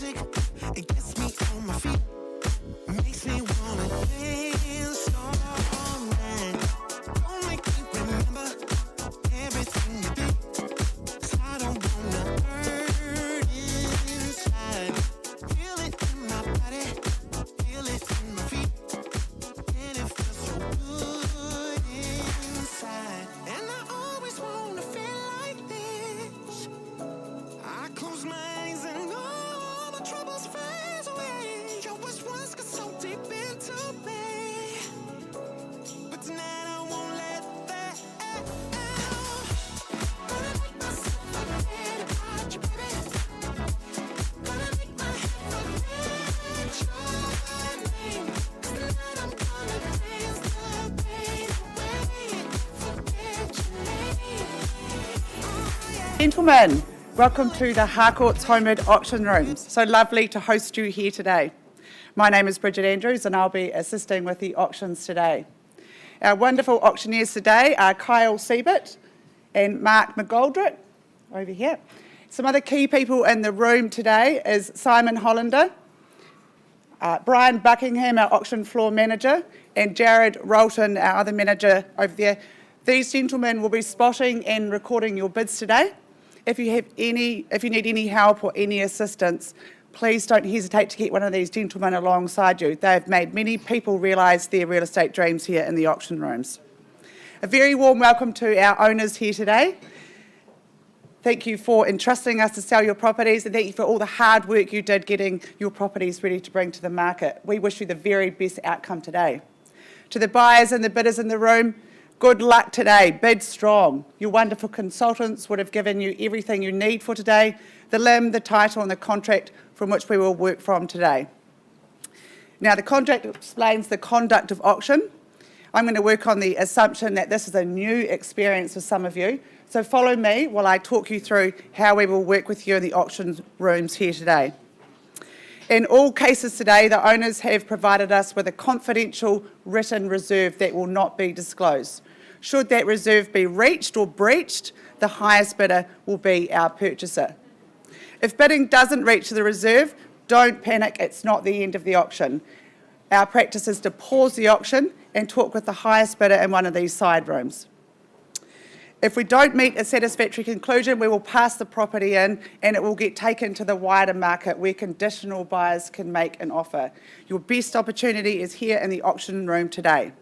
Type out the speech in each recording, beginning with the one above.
music, it gets me on my feet, makes me wanna dance all night. Don't make me remember everything you did, 'cause I don't wanna hurt inside. Feel it in my body, feel it in my feet, and it feels so good inside. And I always wanna feel like this. I close my eyes and all my troubles fade away. Your wish once got so deep into me, but tonight I won't let that out. Gonna make myself forget about you, baby. Gonna make my head forget your name. 'Cause tonight I'm gonna dance the pain away. Forget your name. Oh, yeah. Gentlemen, welcome to the Harcourts Homeward Auction Rooms. So lovely to host you here today. My name is Bridget Andrews and I'll be assisting with the auctions today. Our wonderful auctioneers today are Kyle Siebert and Mark McGoldrick over here. Some other key people in the room today is Simon Hollander, Brian Buckingham, our auction floor manager, and Jared Rolton, our other manager over there. These gentlemen will be spotting and recording your bids today. If you need any help or any assistance, please don't hesitate to get one of these gentlemen alongside you. They've made many people realise their real estate dreams here in the auction rooms. A very warm welcome to our owners here today. Thank you for entrusting us to sell your properties, and thank you for all the hard work you did getting your properties ready to bring to the market. We wish you the very best outcome today. To the buyers and the bidders in the room, good luck today. Bid strong. Your wonderful consultants would have given you everything you need for today, the limb, the title and the contract from which we will work from today. Now, the contract explains the conduct of auction. I'm going to work on the assumption that this is a new experience for some of you. So follow me while I talk you through how we will work with you in the auction rooms here today. In all cases today, the owners have provided us with a confidential written reserve that will not be disclosed. Should that reserve be reached or breached, the highest bidder will be our purchaser. If bidding doesn't reach the reserve, don't panic, it's not the end of the auction. Our practice is to pause the auction and talk with the highest bidder in one of these side rooms. If we don't meet a satisfactory conclusion, we will pass the property in and it will get taken to the wider market where conditional buyers can make an offer. Your best opportunity is here in the auction room today.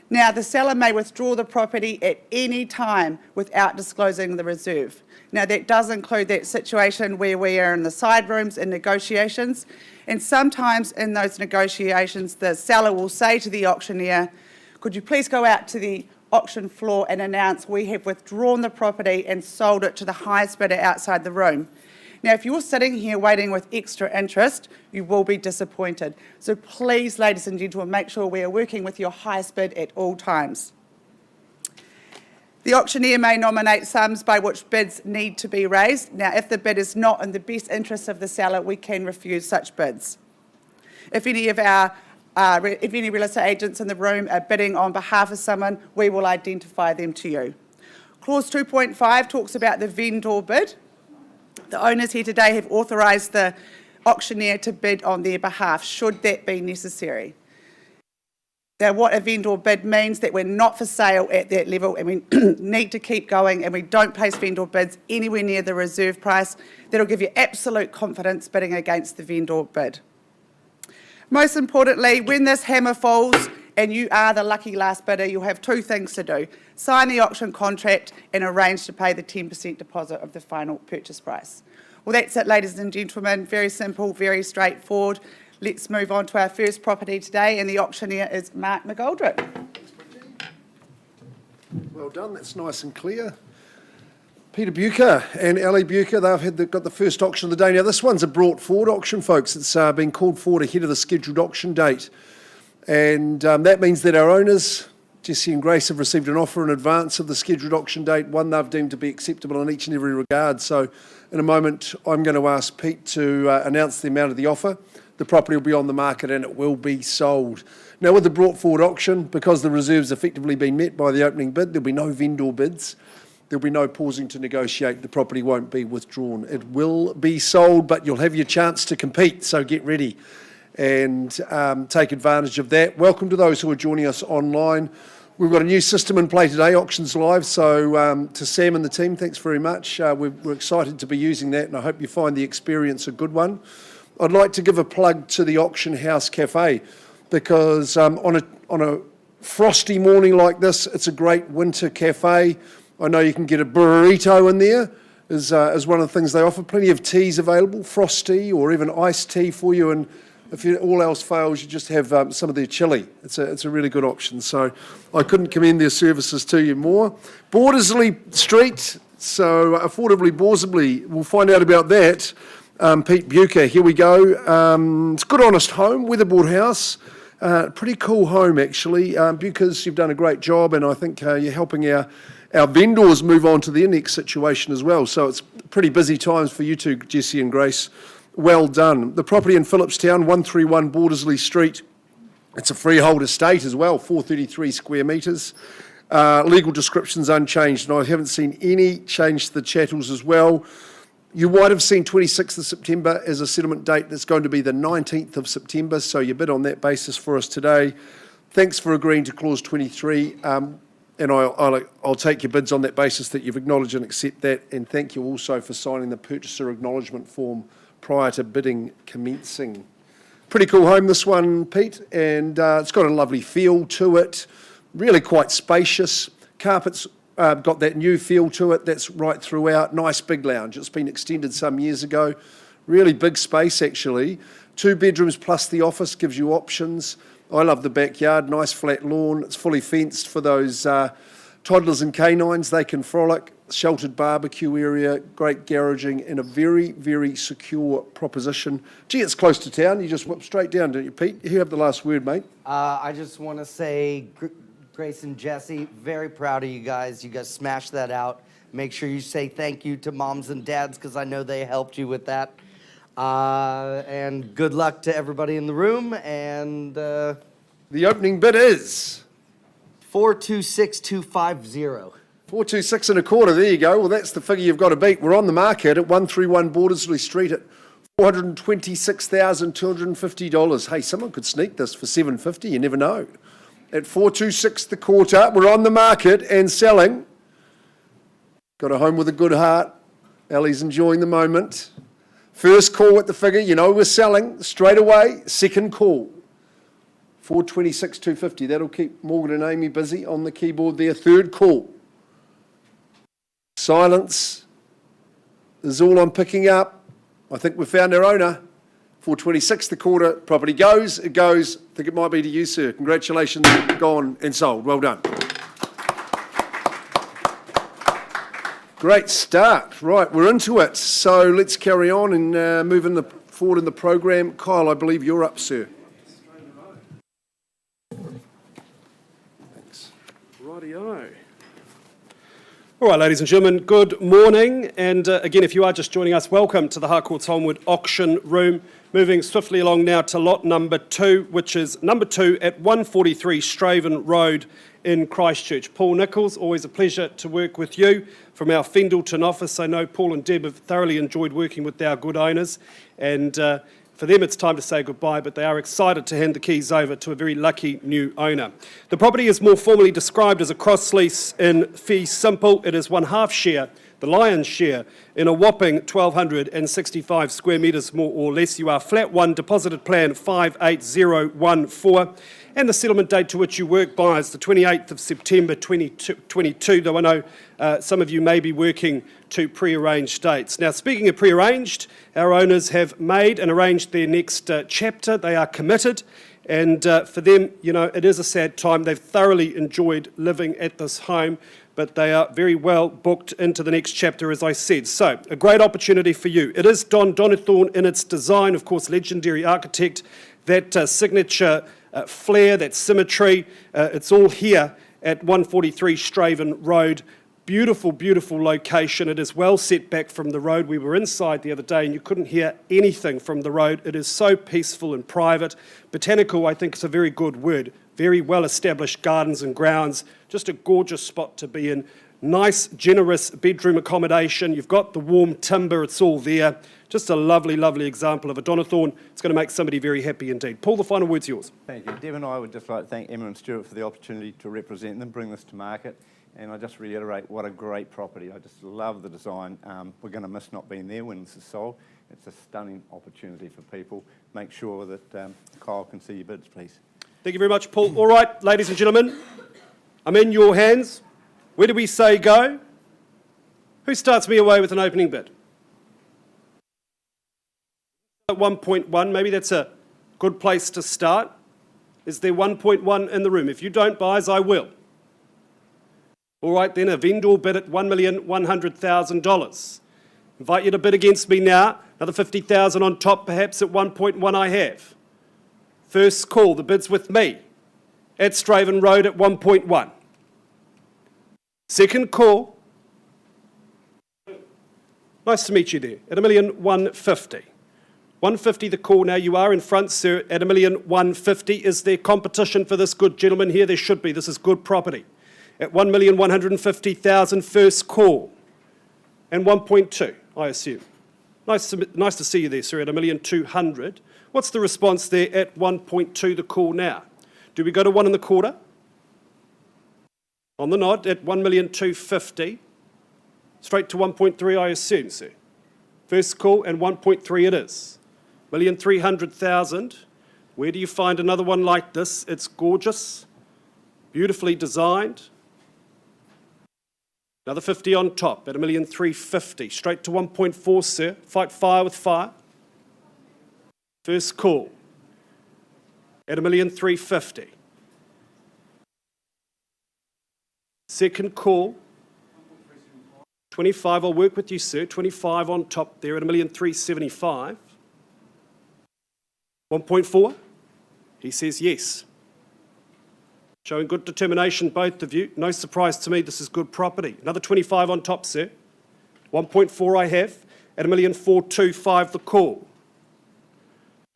Now, the seller may withdraw the property at any time without disclosing the reserve. Now, that does include that situation where we are in the side rooms in negotiations, and sometimes in those negotiations, the seller will say to the auctioneer, could you please go out to the auction floor and announce we have withdrawn the property and sold it to the highest bidder outside the room. Now, if you're sitting here waiting with extra interest, you will be disappointed. So please, ladies and gentlemen, make sure we are working with your highest bid at all times. The auctioneer may nominate sums by which bids need to be raised. Now, if the bid is not in the best interest of the seller, we can refuse such bids. If any real estate agents in the room are bidding on behalf of someone, we will identify them to you. Clause 2.5 talks about the vendor bid. The owners here today have authorised the auctioneer to bid on their behalf, should that be necessary. Now, what a vendor bid means that we're not for sale at that level and we need to keep going, and we don't place vendor bids anywhere near the reserve price. That'll give you absolute confidence bidding against the vendor bid. Most importantly, when this hammer falls and you are the lucky last bidder, you'll have two things to do. Sign the auction contract and arrange to pay the 10% deposit of the final purchase price. Well, that's it, ladies and gentlemen. Very simple, very straightforward. Let's move on to our first property today, and the auctioneer is Mark McGoldrick. Well done, that's nice and clear. Peter Bucher and Ali Bucher, they've got the first auction of the day. Now, this one's a brought forward auction, folks. It's been called forward ahead of the scheduled auction date. And that means that our owners, Jesse and Grace, have received an offer in advance of the scheduled auction date, one they've deemed to be acceptable in each and every regard. So in a moment, I'm going to ask Pete to announce the amount of the offer. The property will be on the market and it will be sold. Now, with the brought forward auction, because the reserve's effectively been met by the opening bid, there'll be no vendor bids. There'll be no pausing to negotiate. The property won't be withdrawn. It will be sold, but you'll have your chance to compete, so get ready and take advantage of that. Welcome to those who are joining us online. We've got a new system in play today, Auctions Live, so to Sam and the team, thanks very much. We're excited to be using that, and I hope you find the experience a good one. I'd like to give a plug to the Auction House Cafe, because on a frosty morning like this, it's a great winter cafe. I know you can get a burrito in there, is one of the things they offer. Plenty of teas available, frost tea or even iced tea for you, and if all else fails, you just have some of their chili. It's a really good option, so I couldn't commend their services to you more. Bordersley Street, so affordably Borsley, we'll find out about that. Pete Bucher, here we go. It's a good, honest home, weatherboard house. Pretty cool home, actually. Buchers, you've done a great job, and I think you're helping our vendors move on to their next situation as well. So it's pretty busy times for you two, Jesse and Grace. Well done. The property in Phillipstown, 131 Bordersley Street. It's a freehold estate as well, 433 square metres. Legal description's unchanged, and I haven't seen any change to the chattels as well. You might have seen 26th of September as a settlement date. That's going to be the 19th of September, so you bid on that basis for us today. Thanks for agreeing to clause 23, and I'll take your bids on that basis that you've acknowledged and accept that, and thank you also for signing the purchaser acknowledgement form prior to bidding commencing. Pretty cool home, this one, Pete, and it's got a lovely feel to it, really quite spacious. Carpets got that new feel to it, that's right throughout. Nice big lounge, it's been extended some years ago. Really big space, actually. 2 bedrooms plus the office gives you options. I love the backyard, nice flat lawn. It's fully fenced for those toddlers and canines. They can frolic. Sheltered barbecue area, great garaging, and a very, very secure proposition. Gee, it's close to town. You just whip straight down, don't you, Pete? You have the last word, mate. I just want to say, Grace and Jesse, very proud of you guys. You guys smashed that out. Make sure you say thank you to moms and dads, because I know they helped you with that. And good luck to everybody in the room. And the opening bid is 426,250. 426 and a quarter. There you go. Well, that's the figure you've got to beat. We're on the market at 131 Bordersley Street at $426,250. Hey, someone could sneak this for $750. You never know. At 426 the quarter, we're on the market and selling. Got a home with a good heart. Ellie's enjoying the moment. First call at the figure. You know we're selling straight away. Second call. 426,250. That'll keep Morgan and Amy busy on the keyboard there. Third call. Silence is all I'm picking up. I think we've found our owner. 426 the quarter. Property goes. It goes. I think it might be to you, sir. Congratulations. Gone and sold. Well done. Great start. Right, we're into it. So let's carry on and move forward in the program. Kyle, I believe you're up, sir. Thanks. Rightio. All right, ladies and gentlemen, good morning. And again, if you are just joining us, welcome to the Harcourts Holmwood Auction Room. Moving swiftly along now to lot number 2, which is number 2 at 143 Straven Road in Christchurch. Paul Nichols, always a pleasure to work with you from our Fendalton office. I know Paul and Deb have thoroughly enjoyed working with our good owners, and for them it's time to say goodbye, but they are excited to hand the keys over to a very lucky new owner. The property is more formally described as a cross lease in fee simple. It is 1/2 share, the lion's share, in a whopping 1,265 square metres more or less. You are flat 1, deposited plan 58014, and the settlement date to which you work by is the 28th of September 2022, though I know some of you may be working to pre-arranged dates. Now, speaking of pre-arranged, our owners have made and arranged their next chapter. They are committed, and for them, you know, it is a sad time. They've thoroughly enjoyed living at this home, but they are very well booked into the next chapter, as I said. So, a great opportunity for you. It is Don Donathorne in its design, of course, legendary architect, that signature flair, that symmetry. It's all here at 143 Straven Road. Beautiful, beautiful location. It is well set back from the road. We were inside the other day and you couldn't hear anything from the road. It is so peaceful and private. Botanical, I think, is a very good word. Very well established gardens and grounds. Just a gorgeous spot to be in. Nice, generous bedroom accommodation. You've got the warm timber, it's all there. Just a lovely, lovely example of a Donathorn. It's going to make somebody very happy indeed. Paul, the final word's yours. Thank you. Deb and I would just like to thank Emma and Stuart for the opportunity to represent them, bring this to market, and I just reiterate what a great property. I just love the design. We're going to miss not being there when this is sold. It's a stunning opportunity for people. Make sure that Kyle can see your bids, please. Thank you very much, Paul. All right, ladies and gentlemen, I'm in your hands. Where do we say go? Who starts me away with an opening bid? At 1.1, maybe that's a good place to start. Is there 1.1 in the room? If you don't buy, I will. All right, then a vendor bid at $1,100,000. Invite you to bid against me now. Another $50,000 on top, perhaps at 1.1 I have. First call, the bid's with me at Straven Road at 1.1. Second call. Nice to meet you there at $1,150,000. 150 the call now. You are in front, sir, at $1,150,000. Is there competition for this good gentleman here? There should be. This is good property. At $1,150,000, first call. And 1.2, I assume. Nice to see you there, sir, at $1,200,000. What's the response there at 1.2 the call now? Do we go to 1.25? On the nod at $1,250,000. Straight to 1.3, I assume, sir. First call and 1.3 it is. $1,300,000. Where do you find another one like this? It's gorgeous, beautifully designed. Another 50 on top at $1,350,000. Straight to 1.4, sir. Fight fire with fire. First call at $1,350,000. Second call, 25. I'll work with you, sir. 25 on top there at $1,375,000. 1.4. He says yes. Showing good determination, both of you. No surprise to me, this is good property. Another 25 on top, sir. 1.4 I have at $1,425,000 the call.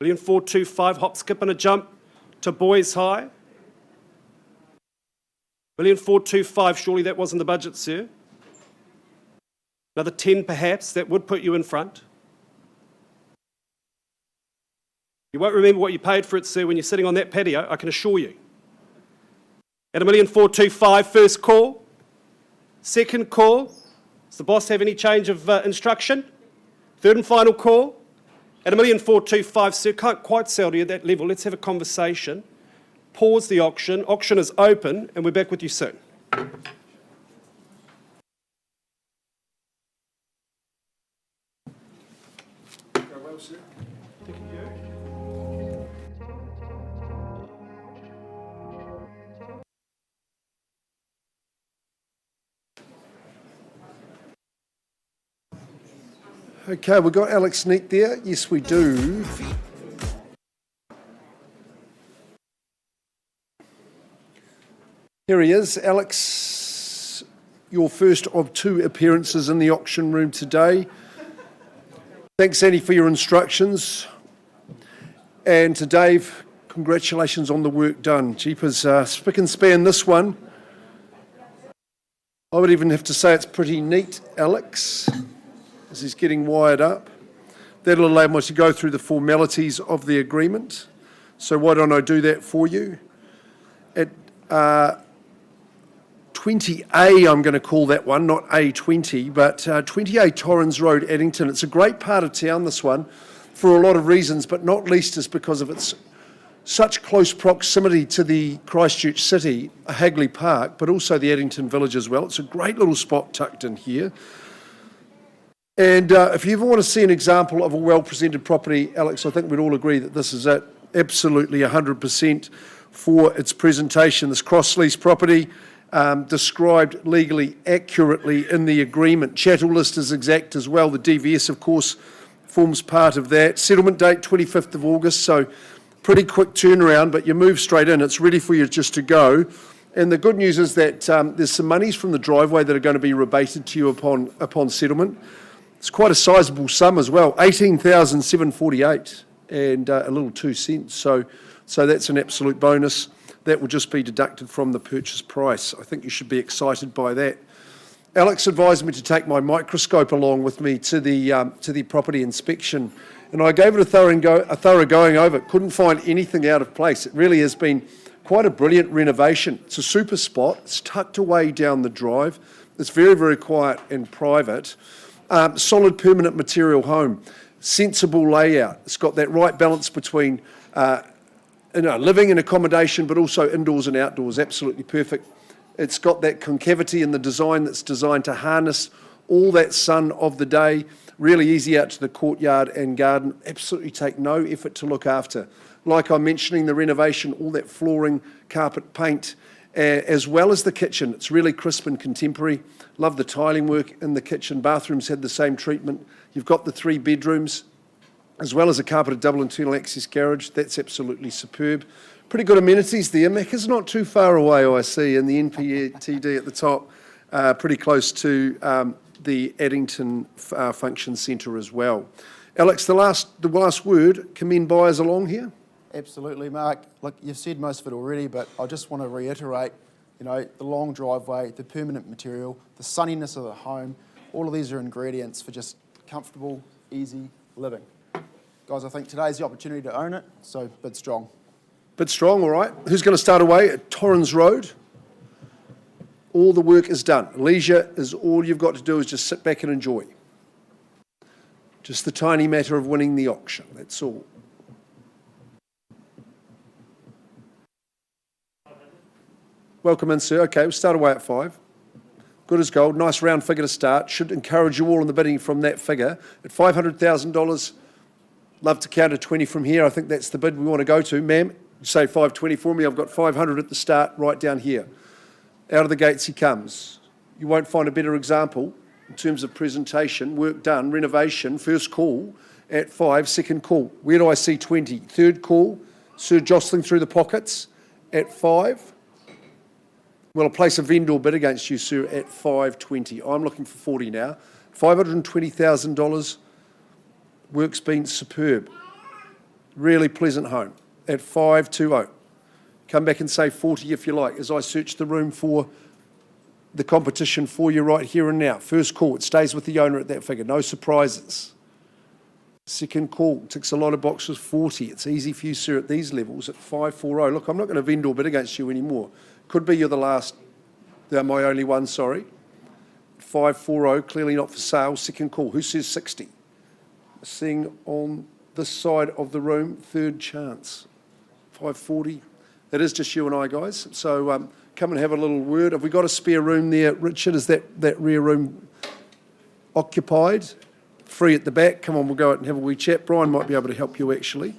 $1,425,000, hop, skip and a jump to Boys High. $1,425,000, surely that wasn't the budget, sir. Another 10 perhaps, that would put you in front. You won't remember what you paid for it, sir, when you're sitting on that patio, I can assure you. At $1,425,000, first call. Second call. Does the boss have any change of instruction? Third and final call. At $1,425,000, sir, can't quite sell to you at that level. Let's have a conversation. Pause the auction. Auction is open, and we're back with you soon. Okay, we've got Alex Neat there. Yes, we do. Here he is. Alex, your first of two appearances in the auction room today. Thanks, Annie, for your instructions. And to Dave, congratulations on the work done. Jeepers, spick and span this one. I would even have to say it's pretty neat, Alex, as he's getting wired up. That'll allow me to go through the formalities of the agreement. So why don't I do that for you? At 20A, I'm going to call that one, not A20, but 20A Torrance Road, Addington. It's a great part of town, this one, for a lot of reasons, but not least is because of its such close proximity to the Christchurch city, Hagley Park, but also the Addington Village as well. It's a great little spot tucked in here. And if you ever want to see an example of a well-presented property, Alex, I think we'd all agree that this is it. Absolutely 100% for its presentation. This cross-lease property described legally accurately in the agreement. Chattel list is exact as well. The DVS, of course, forms part of that. Settlement date, 25th of August, so pretty quick turnaround, but you move straight in. It's ready for you just to go. And the good news is that there's some monies from the driveway that are going to be rebated to you upon settlement. It's quite a sizable sum as well, $18,748 and a little 2 cents. So that's an absolute bonus. That will just be deducted from the purchase price. I think you should be excited by that. Alex advised me to take my microscope along with me to the property inspection, and I gave it a thorough going over. Couldn't find anything out of place. It really has been quite a brilliant renovation. It's a super spot. It's tucked away down the drive. It's very, very quiet and private. Solid permanent material home. Sensible layout. It's got that right balance between living and accommodation, but also indoors and outdoors. Absolutely perfect. It's got that concavity in the design that's designed to harness all that sun of the day. Really easy out to the courtyard and garden. Absolutely take no effort to look after. Like I'm mentioning, the renovation, all that flooring, carpet, paint, as well as the kitchen. It's really crisp and contemporary. Love the tiling work in the kitchen. Bathrooms had the same treatment. You've got the 3 bedrooms, as well as a carpeted double internal access garage. That's absolutely superb. Pretty good amenities there. Macca's not too far away, I see, and the NPTD at the top, pretty close to the Addington Function Centre as well. Alex, the last word, commend buyers along here? Absolutely, Mark. Look, you've said most of it already, but I just want to reiterate, the long driveway, the permanent material, the sunniness of the home, all of these are ingredients for just comfortable, easy living. Guys, I think today's the opportunity to own it, so bid strong. Bit strong, all right. Who's going to start away at Torrance Road? All the work is done. Leisure is all you've got to do is just sit back and enjoy. Just the tiny matter of winning the auction, that's all. Welcome in, sir. Okay, we'll start away at 5. Good as gold. Nice round figure to start. Should encourage you all in the bidding from that figure. At $500,000, love to count to 20 from here. I think that's the bid we want to go to. Ma'am, you say 520 for me. I've got 500 at the start, right down here. Out of the gates he comes. You won't find a better example in terms of presentation, work done, renovation, first call at 5, second call. Where do I see 20? Third call, Sir jostling through the pockets at 5. Well, I'll place a vendor bid against you, sir, at 520. I'm looking for 40 now. $520,000. Work's been superb. Really pleasant home at 520. Come back and say 40 if you like, as I search the room for the competition for you right here and now. First call, it stays with the owner at that figure. No surprises. Second call, ticks a lot of boxes, 40. It's easy for you, sir, at these levels at 540. Look, I'm not going to vendor bid against you anymore. Could be you're the last, they're my only one, sorry. 540, clearly not for sale. Second call, who says 60? Seeing on this side of the room, third chance. 540. It is just you and I, guys. So come and have a little word. Have we got a spare room there, Richard? Is that rear room occupied? Free at the back. Come on, we'll go out and have a wee chat. Brian might be able to help you, actually.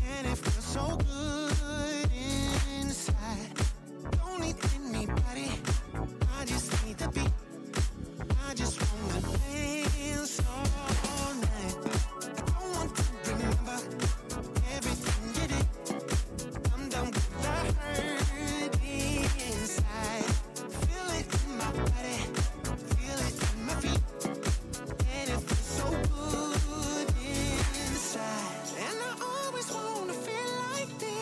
And it feels so good inside. Don't need anybody. I just need the beat. I just want to dance all night. I don't want to remember everything you did. I'm done with the hurt inside. Feel it in my body. Feel it in my feet. And it feels so good inside. And I always wanna feel like this.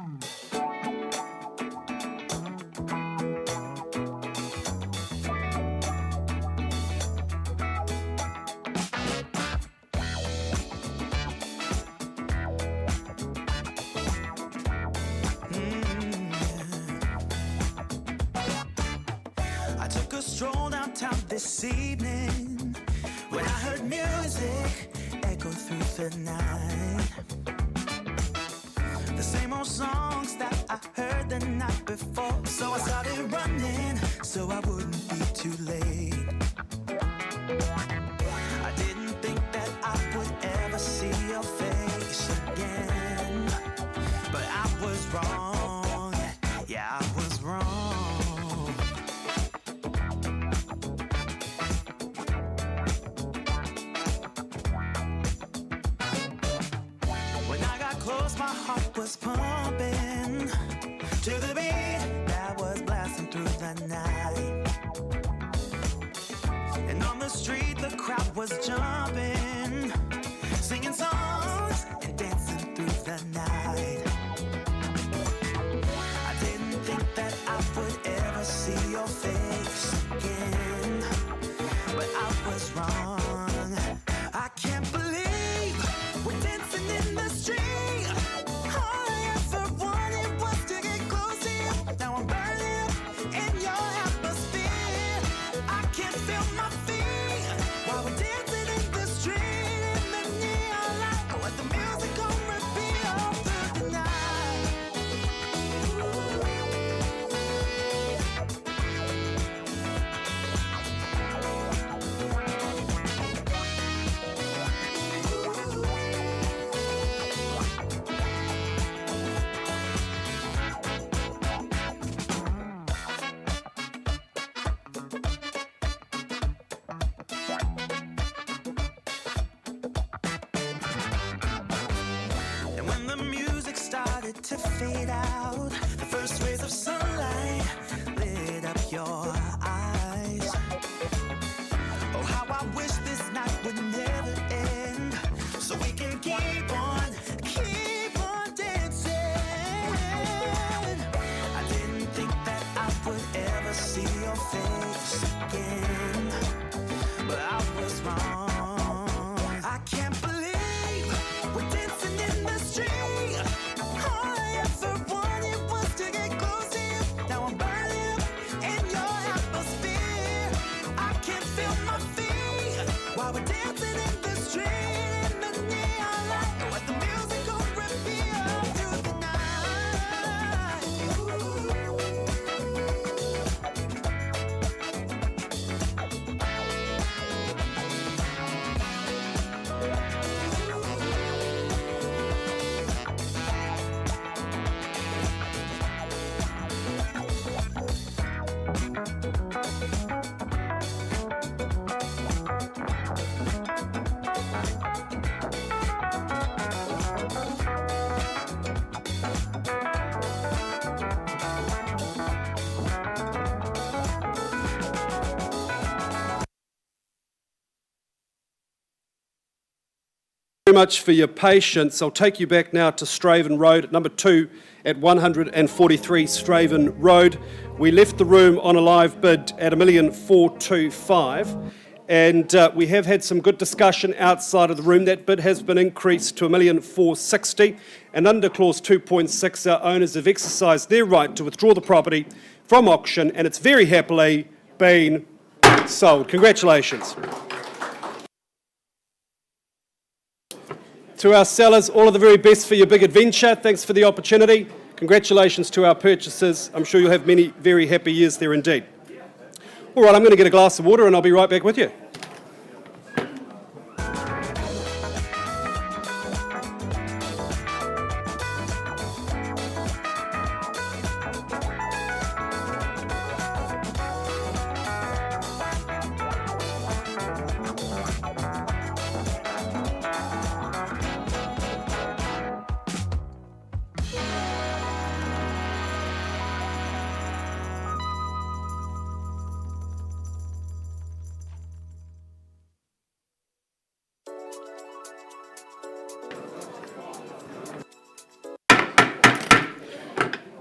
I took a stroll downtown this evening when I heard music echo through the night. The same old songs that I heard the night before. So I started running so I wouldn't be too late. I didn't think that I would ever see your face again, but I was wrong. Yeah, I was wrong. When I got close, my heart was pumping to the beat that was blasting through the night. And on the street, the crowd was jumping, singing songs and dancing through the night. I didn't think that I would ever see your face again, but I was wrong. I can't believe we're dancing in the street. All I ever wanted was to get close to you. Now I'm burning up in your atmosphere. I can't feel my feet while we're dancing in the street in the neon light. Let the music go reveal through the night. And when the music started to fade out, the first rays of sunlight lit up your eyes. Oh, how I wish this night would never end, so we can keep on dancing. I didn't think that I would ever see your face again, but I was wrong. I can't believe we're dancing in the street. All I ever wanted was to get close to you. Now I'm burning up in your atmosphere. I can't feel my feet while we're dancing in the street in the neon light. Let the music go reveal through the night. Very much for your patience. I'll take you back now to Straven Road, at number 2 at 143 Straven Road. We left the room on a live bid at 1,425,000, and we have had some good discussion outside of the room. That bid has been increased to 1,460,000, and under clause 2.6, our owners have exercised their right to withdraw the property from auction, and it's very happily been sold. Congratulations. To our sellers, all of the very best for your big adventure. Thanks for the opportunity. Congratulations to our purchasers. I'm sure you'll have many very happy years there indeed. All right, I'm going to get a glass of water and I'll be right back with you.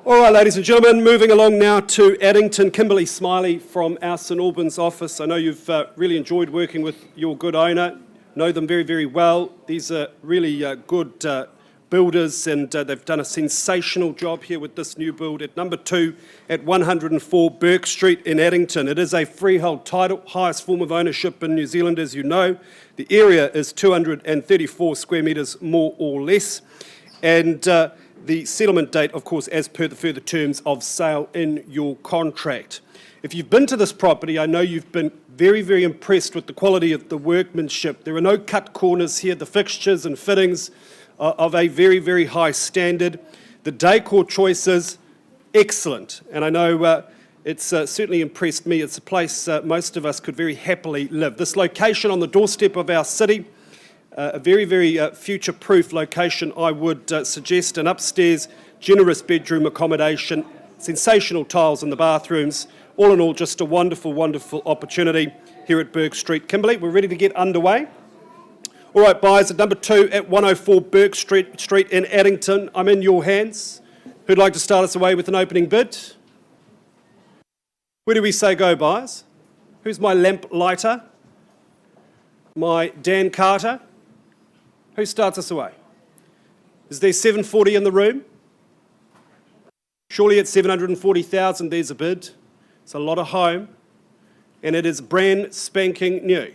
All right, ladies and gentlemen, moving along now to Addington. Kimberly Smiley from our St Albans office. I know you've really enjoyed working with your good owner, know them very, very well. These are really good builders, and they've done a sensational job here with this new build at number 2 at 104 Burke Street in Addington. It is a freehold title, highest form of ownership in New Zealand, as you know. The area is 234 square metres, more or less, and the settlement date, of course, as per the further terms of sale in your contract. If you've been to this property, I know you've been very, very impressed with the quality of the workmanship. There are no cut corners here. The fixtures and fittings are of a very, very high standard. The decor choices, excellent. And I know it's certainly impressed me. It's a place most of us could very happily live. This location on the doorstep of our city, a very, very future-proof location, I would suggest. An upstairs, generous bedroom accommodation, sensational tiles in the bathrooms. All in all, just a wonderful, wonderful opportunity here at Burke Street. Kimberly, we're ready to get underway. All right, buyers, at number 2 at 104 Burke Street in Addington. I'm in your hands. Who'd like to start us away with an opening bid? Where do we say go, buyers? Who's my lamp lighter? My Dan Carter? Who starts us away? Is there 740 in the room? Surely at 740,000 there's a bid. It's a lot of home, and it is brand spanking new.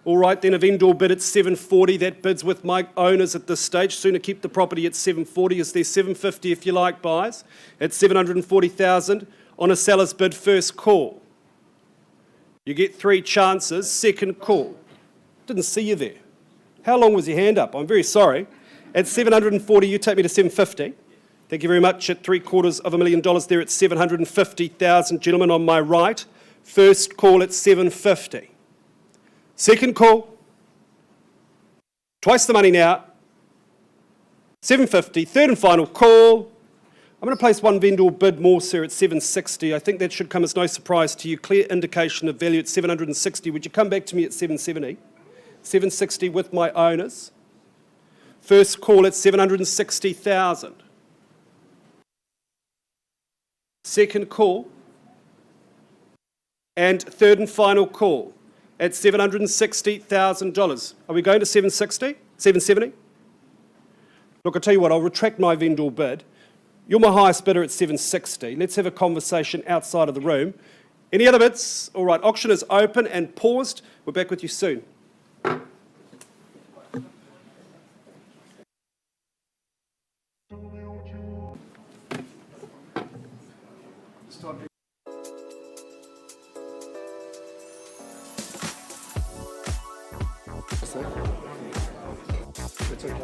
All right, then a vendor bid at 740. That bids with my owners at this stage. Sooner keep the property at 740. Is there 750 if you like, buyers? At 740,000 on a seller's bid, first call. You get 3 chances, second call. Didn't see you there. How long was your hand up? I'm very sorry. At 740, you take me to 750. Thank you very much. At $750,000 there at 750,000. Gentlemen on my right, first call at 750. Second call, twice the money now, 750. Third and final call. I'm going to place one vendor bid more, sir, at 760. I think that should come as no surprise to you. Clear indication of value at 760. Would you come back to me at 770? 760 with my owners. First call at 760,000. Second call. And third and final call at $760,000. Are we going to 760? 770? Look, I'll tell you what, I'll retract my vendor bid. You're my highest bidder at 760. Let's have a conversation outside of the room. Any other bids? All right, auction is open and paused. We're back with you soon. It's okay.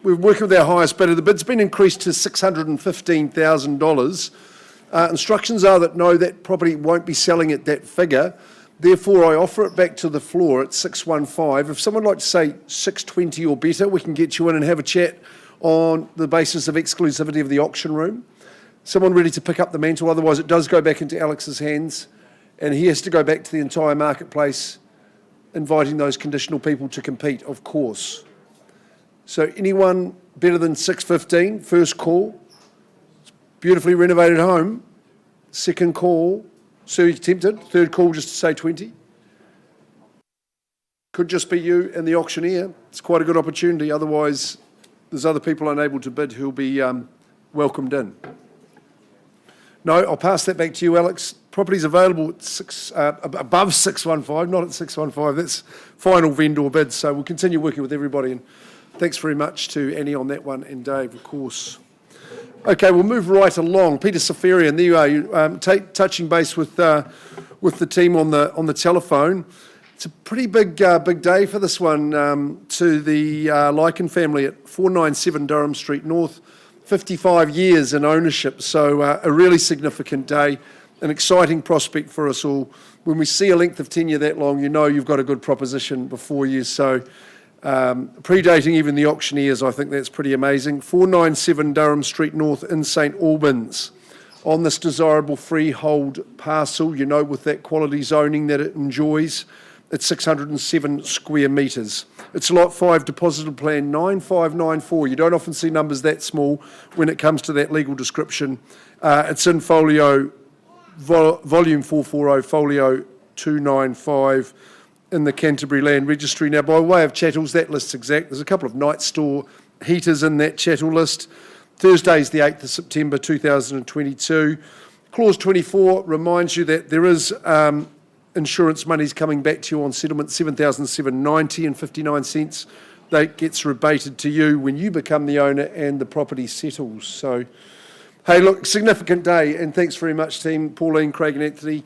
We're working with our highest bidder. The bid's been increased to $615,000. Instructions are that no, that property won't be selling at that figure. Therefore, I offer it back to the floor at 615. If someone would like to say 620 or better, we can get you in and have a chat on the basis of exclusivity of the auction room. Someone ready to pick up the mantle, otherwise it does go back into Alex's hands, and he has to go back to the entire marketplace, inviting those conditional people to compete, of course. So anyone better than 615, first call. Beautifully renovated home. Second call, so you're tempted. Third call, just to say 20. Could just be you and the auctioneer. It's quite a good opportunity. Otherwise, there's other people unable to bid who'll be welcomed in. No, I'll pass that back to you, Alex. Property's available at above 615, not at 615. That's final vendor bid. So we'll continue working with everybody. And thanks very much to Annie on that one, and Dave, of course. Okay, we'll move right along. Peter Safarian, there you are, touching base with the team on the telephone. It's a pretty big day for this one to the Lichen family at 497 Durham Street North. 55 years in ownership, so a really significant day, an exciting prospect for us all. When we see a length of tenure that long, you know you've got a good proposition before you. So predating even the auctioneers, I think that's pretty amazing. 497 Durham Street North in St Albans. On this desirable freehold parcel, you know, with that quality zoning that it enjoys, it's 607 square metres. It's Lot 5 deposited plan 9594. You don't often see numbers that small when it comes to that legal description. It's in folio, volume 440, folio 295 in the Canterbury Land Registry. Now, by way of chattels, that list's exact. There's a couple of night store heaters in that chattel list. Thursday's the 8th of September 2022. Clause 24 reminds you that there is insurance money's coming back to you on settlement, $7,790 and 59 cents. That gets rebated to you when you become the owner and the property settles. So, hey, look, significant day, and thanks very much, team, Pauline, Craig and Anthony.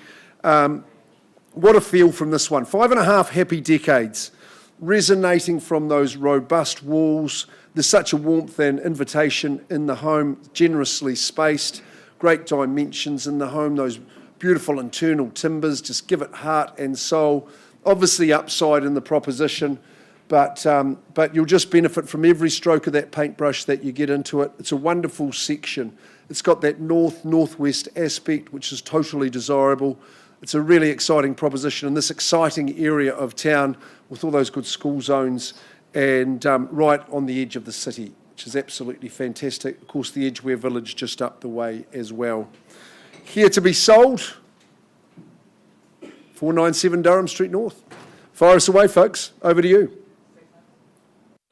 What a feel from this one. 5.5 happy decades, resonating from those robust walls. There's such a warmth and invitation in the home, generously spaced, great dimensions in the home, those beautiful internal timbers, just give it heart and soul. Obviously upside in the proposition, but you'll just benefit from every stroke of that paintbrush that you get into it. It's a wonderful section. It's got that north-northwest aspect, which is totally desirable. It's a really exciting proposition in this exciting area of town with all those good school zones and right on the edge of the city, which is absolutely fantastic. Of course, the Edgware Village just up the way as well. Here to be sold, 497 Durham Street North. Fire us away, folks. Over to you.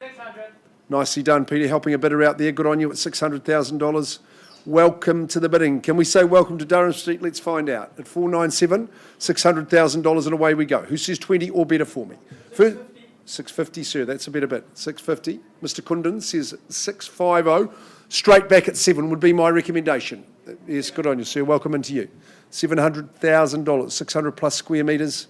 600. Nicely done, Peter, helping a bidder out there. Good on you at $600,000. Welcome to the bidding. Can we say welcome to Durham Street? Let's find out. At 497, $600,000 and away we go. Who says 20 or better for me? 650, sir. That's a better bid. 650. Mr. Kundan says 650. Straight back at 7 would be my recommendation. Yes, good on you, sir. Welcome into you. $700,000, 600 plus square metres,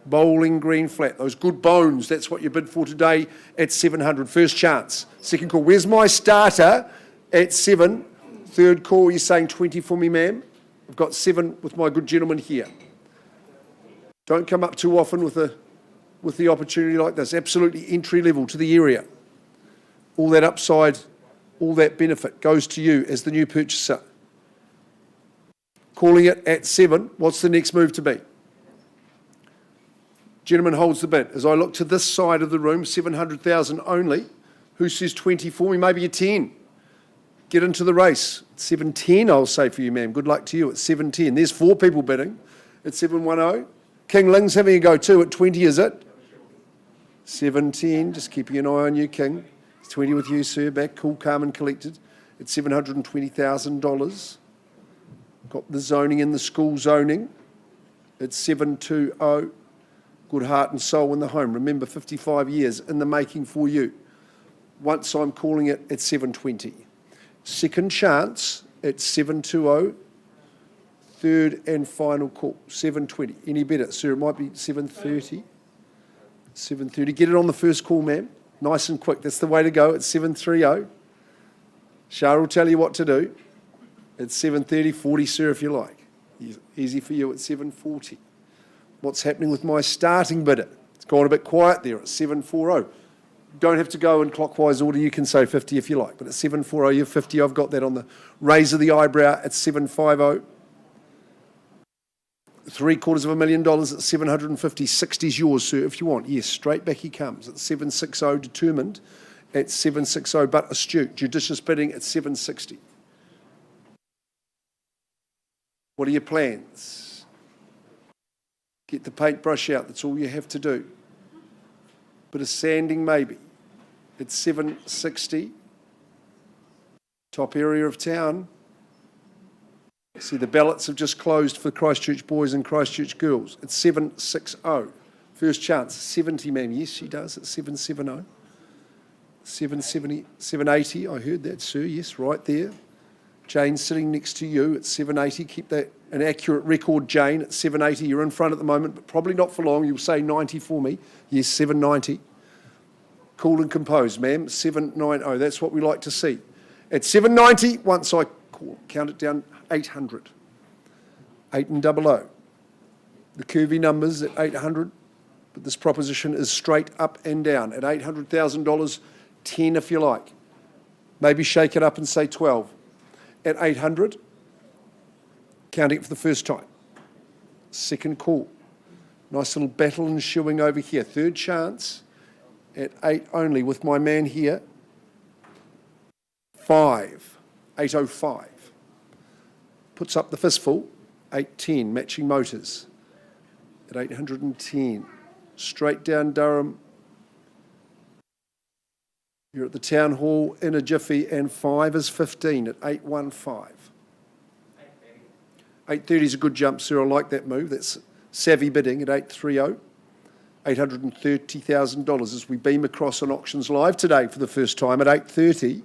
bowling green flat. Those good bones, that's what you bid for today at 700. First chance. Second call. Where's my starter at 7? Third call, you're saying 20 for me, ma'am? I've got 7 with my good gentleman here. Don't come up too often with the opportunity like this. Absolutely entry level to the area. All that upside, all that benefit goes to you as the new purchaser. Calling it at 7. What's the next move to be? Gentleman holds the bid. As I look to this side of the room, 700,000 only. Who says 20 for me? Maybe a 10. Get into the race. 710, I'll say for you, ma'am. Good luck to you at 710. There's 4 people bidding at 710. King Ling's having a go too at 20, is it? 710, just keeping an eye on you, King. 20 with you, sir. Back, cool, calm and collected at $720,000. Got the zoning in the school zoning at 720. Good heart and soul in the home. Remember, 55 years in the making for you. Once I'm calling it at 720. Second chance at 720. Third and final call, 720. Any better? Sir, it might be 730. 730. Get it on the first call, ma'am. Nice and quick. That's the way to go at 730. Shah will tell you what to do. At 730, 40, sir, if you like. Easy for you at 740. What's happening with my starting bidder? It's gone a bit quiet there at 740. Don't have to go in clockwise order. You can say 50 if you like. But at 740, you're 50. I've got that on the raise of the eyebrow at 750. $750,000 at 750. 60's yours, sir, if you want. Yes, straight back he comes at 760, determined at 760, but astute. Judicious bidding at 760. What are your plans? Get the paintbrush out. That's all you have to do. Bit of sanding maybe. At 760. Top area of town. See, the ballots have just closed for Christchurch boys and Christchurch girls. It's 760. First chance, 70, ma'am. Yes, she does at 770. 770, 780, I heard that, sir. Yes, right there. Jane sitting next to you at 780. Keep that an accurate record, Jane, at 780. You're in front at the moment, but probably not for long. You'll say 90 for me. Yes, 790. Cool and composed, ma'am. 790. That's what we like to see. At 790, once I count it down, 800. 8 and 00. The curvy numbers at 800, but this proposition is straight up and down. At $800,000, 10 if you like. Maybe shake it up and say 12. At 800, counting it for the first time. Second call. Nice little battle ensuing over here. Third chance at 8 only with my man here. 5. 805. Puts up the fistful. 810, matching motors. At 810. Straight down Durham. You're at the town hall in a jiffy, and 5 is 15 at 815. 830 is a good jump, sir. I like that move. That's savvy bidding at 830. $830,000 as we beam across on Auctions Live today for the first time at 830.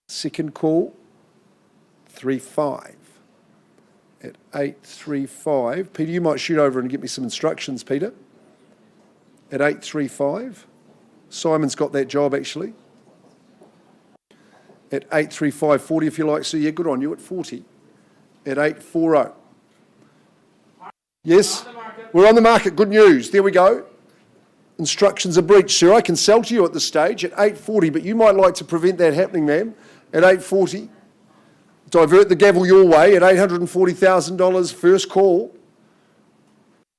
Second call, 35 at 835. Peter, you might shoot over and get me some instructions, Peter. At 835. Simon's got that job, actually. At 835.40, if you like. So, yeah, good on you at 40. At 840. Yes? We're on the market. Good news. There we go. Instructions are breached, sir. I can sell to you at this stage at 840, but you might like to prevent that happening, ma'am. At 840. Divert the gavel your way at $840,000. First call.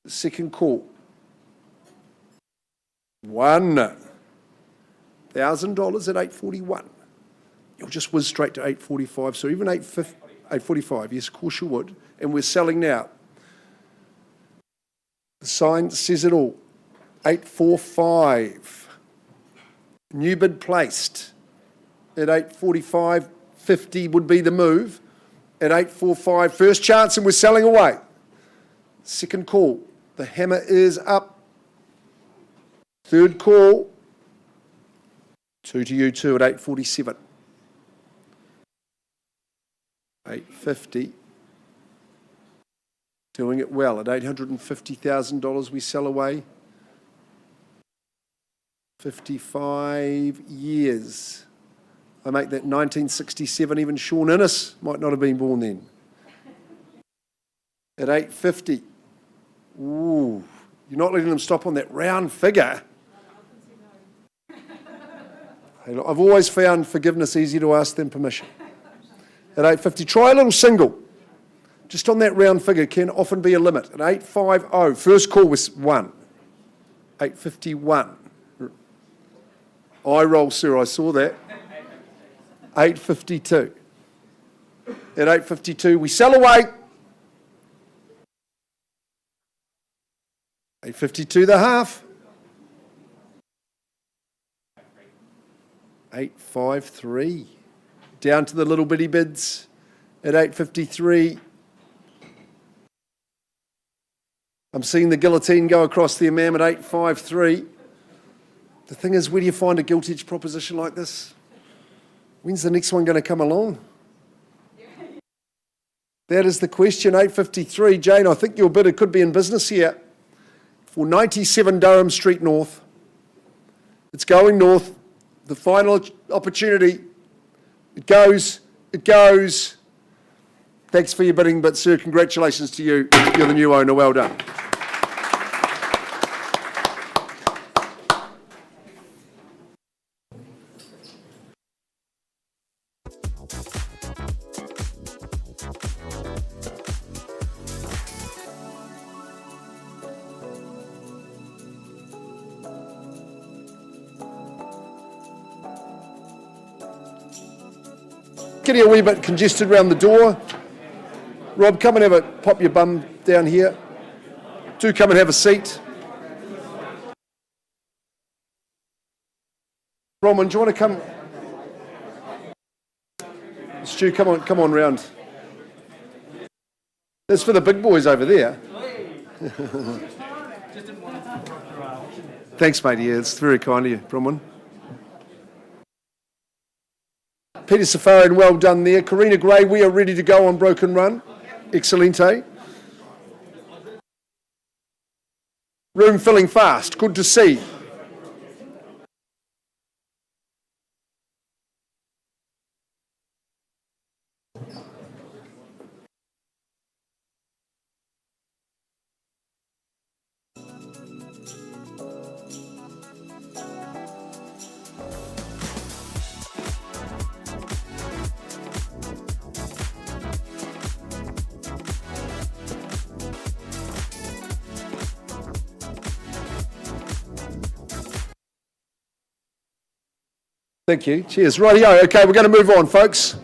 Second call. $1,000 at 841. You'll just whiz straight to 845. So even 845, yes, of course you would. And we're selling now. The sign says it all. 845. New bid placed at 845. 50 would be the move at 845. First chance, and we're selling away. Second call. The hammer is up. Third call. 2 to you too at 847. 850. Doing it well at $850,000 we sell away. 55 years. I make that 1967, even Sean Innes might not have been born then. At 850. Ooh, you're not letting them stop on that round figure. Hey, look, I've always found forgiveness easy to ask than permission. At 850, try a little single. Just on that round figure can often be a limit. At 850, first call was 1. 851. Eye roll, sir, I saw that. 852. At 852, we sell away. 852 the half. 853. Down to the little bitty bids at 853. I'm seeing the guillotine go across there, ma'am, at 853. The thing is, where do you find a gilt-edge proposition like this? When's the next one going to come along? That is the question, 853. Jane, I think your bidder could be in business here for 97 Durham Street North. It's going north. The final opportunity. It goes. It goes. Thanks for your bidding, but sir, congratulations to you. You're the new owner. Well done. Getting a wee bit congested around the door. Rob, come and have a pop your bum down here. Do come and have a seat. Bronwyn, do you want to come? Stu, come on round. That's for the big boys over there. Thanks, mate. Yeah, it's very kind of you, Bronwyn. Peter Safarian, well done there. Karina Gray, we are ready to go on Broken Run. Excelente. Room filling fast. Good to see. Thank you. Cheers. Rightio. Okay, we're going to move on, folks.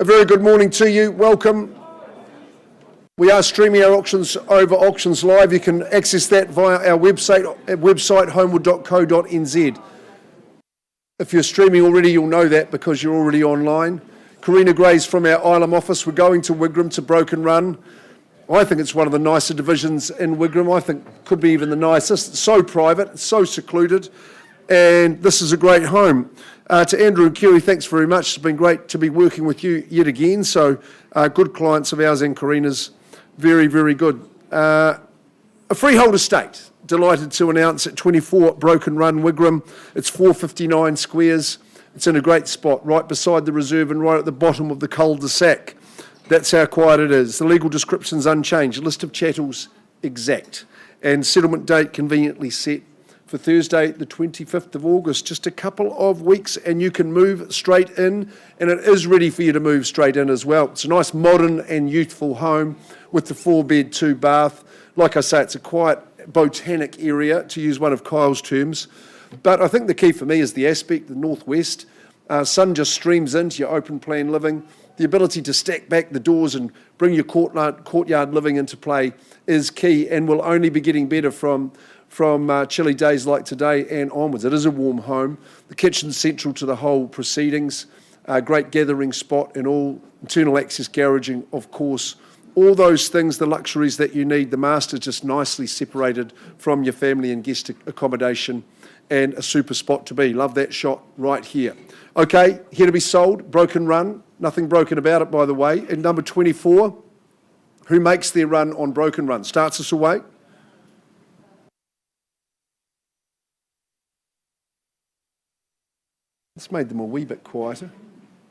A very good morning to you. Welcome. We are streaming our auctions over Auctions Live. You can access that via our website homewood.co.nz. If you're streaming already, you'll know that because you're already online. Karina Gray's from our Ilam office. We're going to Wigram to Broken Run. I think it's one of the nicer divisions in Wigram. I think could be even the nicest. It's so private, it's so secluded, and this is a great home. To Andrew and Kerry, thanks very much. It's been great to be working with you yet again. So good clients of ours and Karina's. Very, very good. A freehold estate. Delighted to announce at 24 Broken Run, Wigram. It's 459 squares. It's in a great spot, right beside the reserve and right at the bottom of the cul-de-sac. That's how quiet it is. The legal description's unchanged. List of chattels exact. And settlement date conveniently set for Thursday, the 25th of August. Just a couple of weeks and you can move straight in, and it is ready for you to move straight in as well. It's a nice modern and youthful home with the 4-bed, 2-bath. Like I say, it's a quiet botanic area, to use one of Kyle's terms. But I think the key for me is the aspect, the northwest. Sun just streams into your open plan living. The ability to stack back the doors and bring your courtyard living into play is key and will only be getting better from chilly days like today and onwards. It is a warm home. The kitchen's central to the whole proceedings. A great gathering spot and all. Internal access garaging, of course. All those things, the luxuries that you need. The master's just nicely separated from your family and guest accommodation, and a super spot to be. Love that shot right here. Okay, here to be sold, Broken Run. Nothing broken about it, by the way. And number 24, who makes their run on Broken Run? Starts us away. It's made them a wee bit quieter.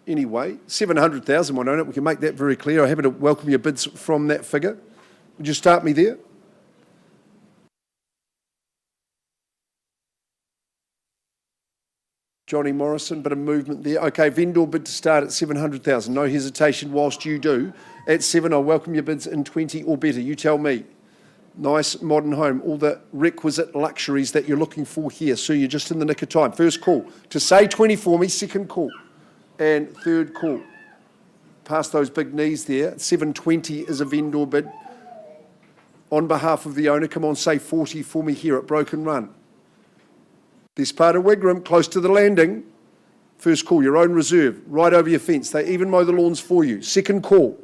Anyway, 700,000 won't own it. We can make that very clear. I'm happy to welcome your bids from that figure. Would you start me there? Johnny Morrison, bit of movement there. Okay, vendor bid to start at 700,000. No hesitation whilst you do. At 7, I'll welcome your bids in 20 or better. You tell me. Nice modern home, all the requisite luxuries that you're looking for here. So you're just in the nick of time. First call to say 20 for me, second call and third call. Past those big knees there. 720 is a vendor bid. On behalf of the owner, come on, say 40 for me here at Broken Run. This part of Wigram, close to the landing. First call, your own reserve, right over your fence. They even mow the lawns for you. Second call.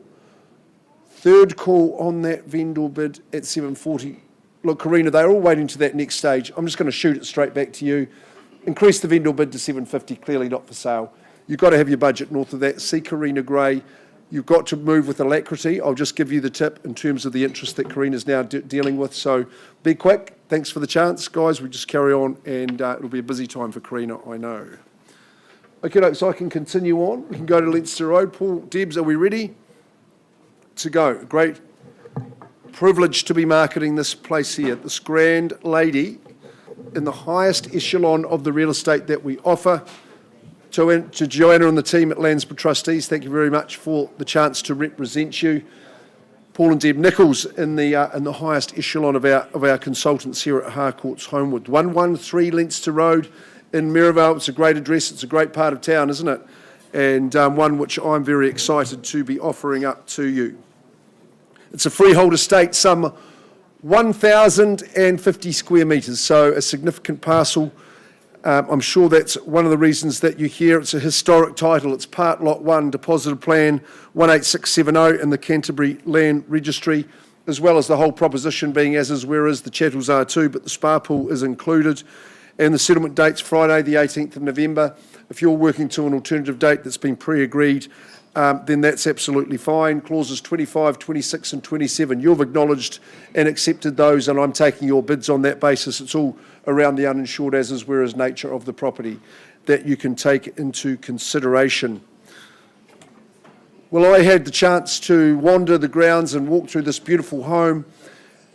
Third call on that vendor bid at 740. Look, Karina, they're all waiting to that next stage. I'm just going to shoot it straight back to you. Increase the vendor bid to 750, clearly not for sale. You've got to have your budget north of that. See Karina Gray. You've got to move with alacrity. I'll just give you the tip in terms of the interest that Karina's now dealing with. So be quick. Thanks for the chance, guys. We just carry on, and it'll be a busy time for Karina, I know. Okay, so I can continue on. We can go to Leinster Road. Paul, Debs, are we ready to go? Great privilege to be marketing this place here. This grand lady in the highest echelon of the real estate that we offer. To Joanna and the team at Landsborough Trustees, thank you very much for the chance to represent you. Paul and Deb Nichols in the highest echelon of our consultants here at Harcourts Homewood. 113 Leinster Road in Merivale. It's a great address. It's a great part of town, isn't it? And one which I'm very excited to be offering up to you. It's a freehold estate, some 1,050 square metres, so a significant parcel. I'm sure that's one of the reasons that you hear it's a historic title. It's Part Lot 1, Deposited Plan 18670 in the Canterbury Land Registry, as well as the whole proposition being as is, where is, the chattels are too, but the spa pool is included. And the settlement date's Friday, the 18th of November. If you're working to an alternative date that's been pre-agreed, then that's absolutely fine. Clauses 25, 26 and 27, you've acknowledged and accepted those, and I'm taking your bids on that basis. It's all around the uninsured as is, whereas nature of the property that you can take into consideration. Well, I had the chance to wander the grounds and walk through this beautiful home,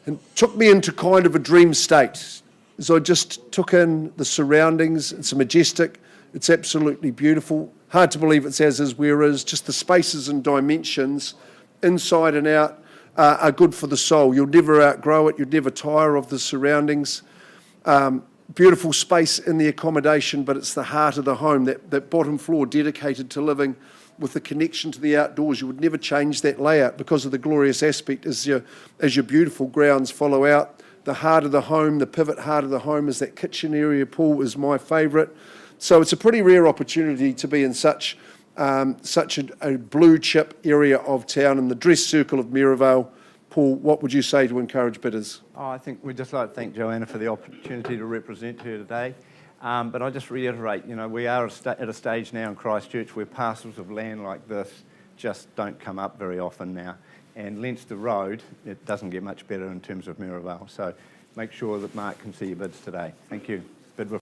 and it took me into kind of a dream state. As I just took in the surroundings, it's majestic, it's absolutely beautiful. Hard to believe it's as is, where is. Just the spaces and dimensions, inside and out, are good for the soul. You'll never outgrow it, you'll never tire of the surroundings. Beautiful space in the accommodation, but it's the heart of the home, that bottom floor dedicated to living with the connection to the outdoors. You would never change that layout because of the glorious aspect as your beautiful grounds follow out. The heart of the home, the pivot heart of the home is that kitchen area. Pool is my favourite. So it's a pretty rare opportunity to be in such a blue chip area of town in the dress circle of Maryvale. Paul, what would you say to encourage bidders? Oh, I think we'd just like to thank Joanna for the opportunity to represent her today. But I just reiterate, we are at a stage now in Christchurch where parcels of land like this just don't come up very often now. And Leinster Road, it doesn't get much better in terms of Maryvale. So make sure that Mark can see your bids today. Thank you. Bid with.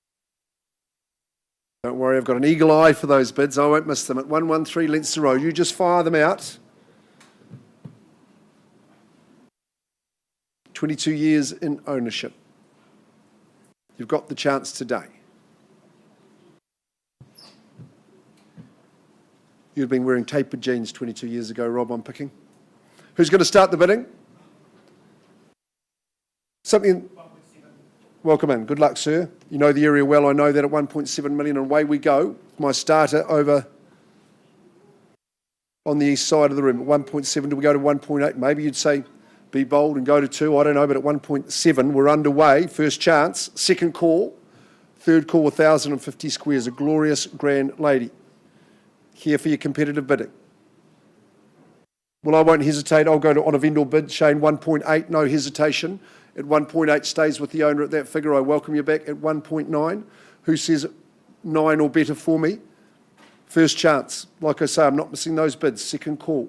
Don't worry, I've got an eagle eye for those bids. I won't miss them. At 113 Leinster Road, you just fire them out. 22 years in ownership. You've got the chance today. You'd been wearing tapered jeans 22 years ago, Rob, I'm picking. Who's going to start the bidding? Welcome in. Good luck, sir. You know the area well. I know that at 1.7 million, and away we go. My starter over on the east side of the room. At 1.7, do we go to 1.8? Maybe you'd say be bold and go to 2. I don't know, but at 1.7, we're underway. First chance. Second call. Third call, 1,050 squares. A glorious grand lady. Here for your competitive bidding. Well, I won't hesitate. I'll go to on a vendor bid. Shane, 1.8, no hesitation. At 1.8, stays with the owner at that figure. I welcome you back at 1.9. Who says 9 or better for me? First chance. Like I say, I'm not missing those bids. Second call.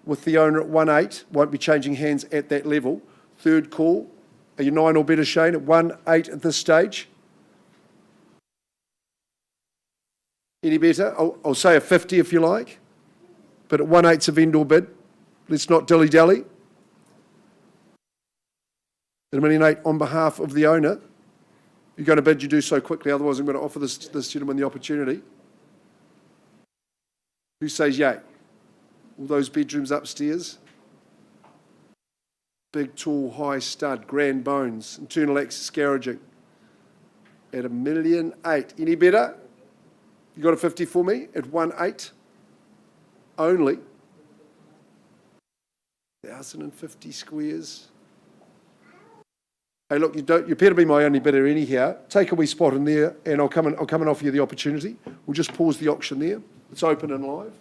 With the owner at 1.8, won't be changing hands at that level. Third call. Are you 9 or better, Shane? At 1.8 at this stage? Any better? I'll say a 50 if you like. But at 1.8's a vendor bid. Let's not dilly-dally. At 1,800,000 on behalf of the owner. You're going to bid, you do so quickly, otherwise I'm going to offer this gentleman the opportunity. Who says yay? All those bedrooms upstairs. Big, tall, high stud, grand bones, internal access garaging. At 1,800,000. Any better? You got a 50 for me? At 1.8 only. 1,050 squares. Hey, look, you appear to be my only bidder anyhow. Take a wee spot in there, and I'll come and offer you the opportunity. We'll just pause the auction there. It's open and live.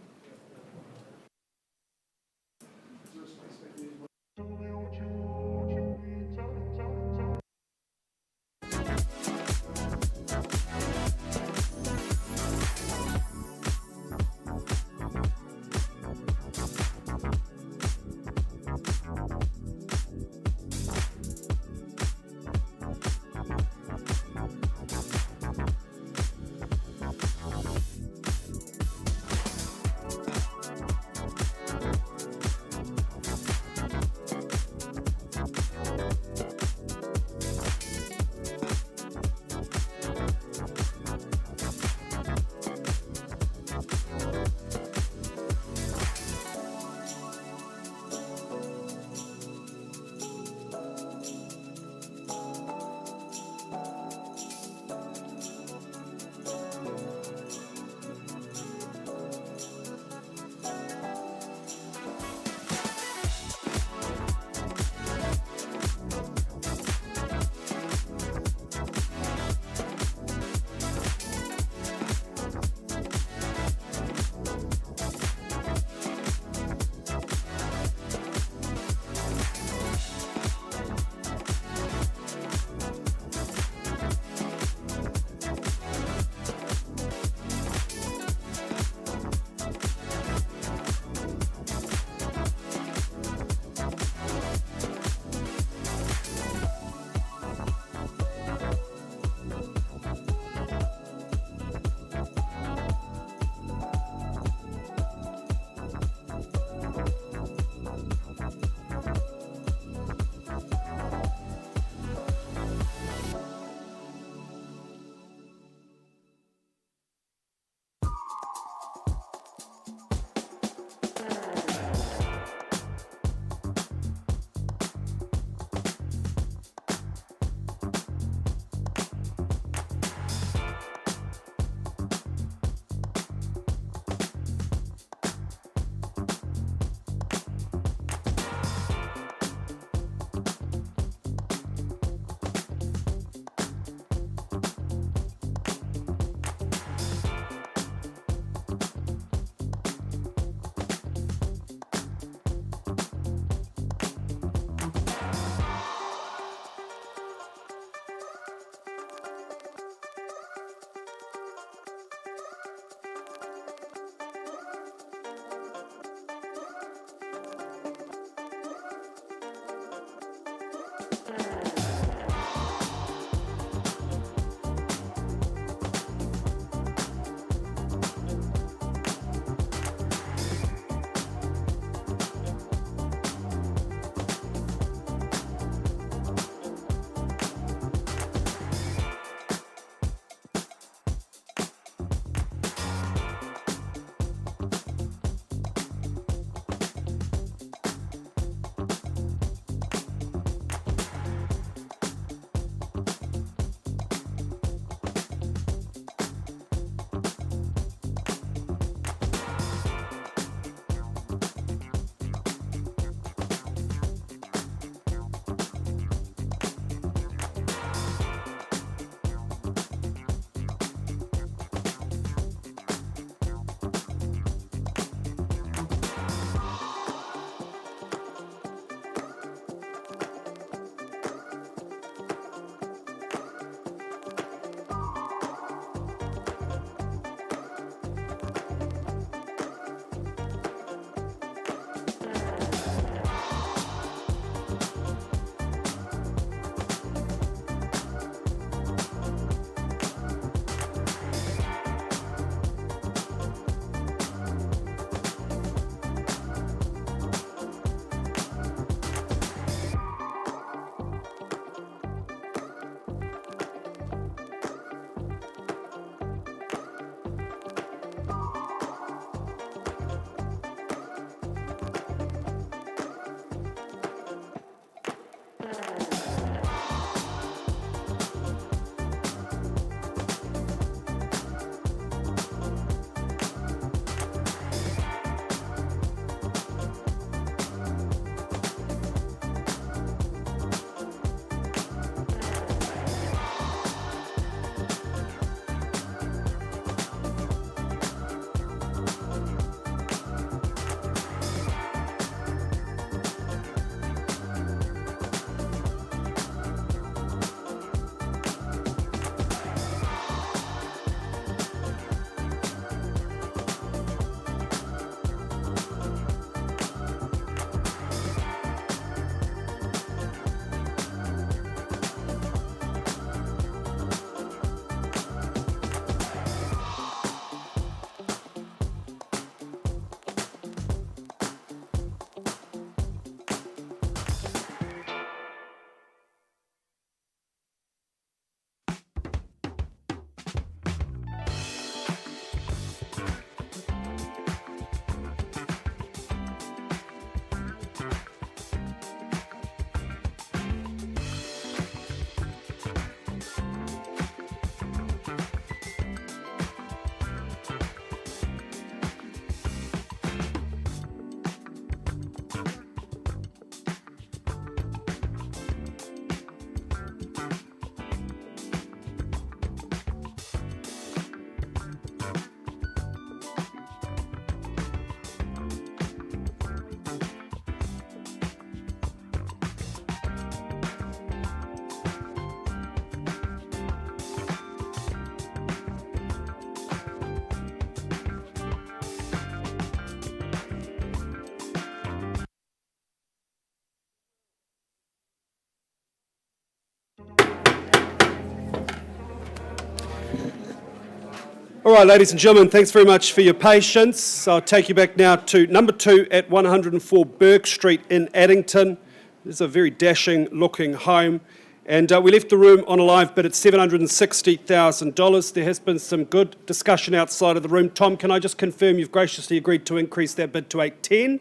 All right, ladies and gentlemen, thanks very much for your patience. I'll take you back now to number 2 at 104 Burke Street in Addington. This is a very dashing looking home. And we left the room on a live bid at $760,000. There has been some good discussion outside of the room. Tom, can I just confirm you've graciously agreed to increase that bid to $810,000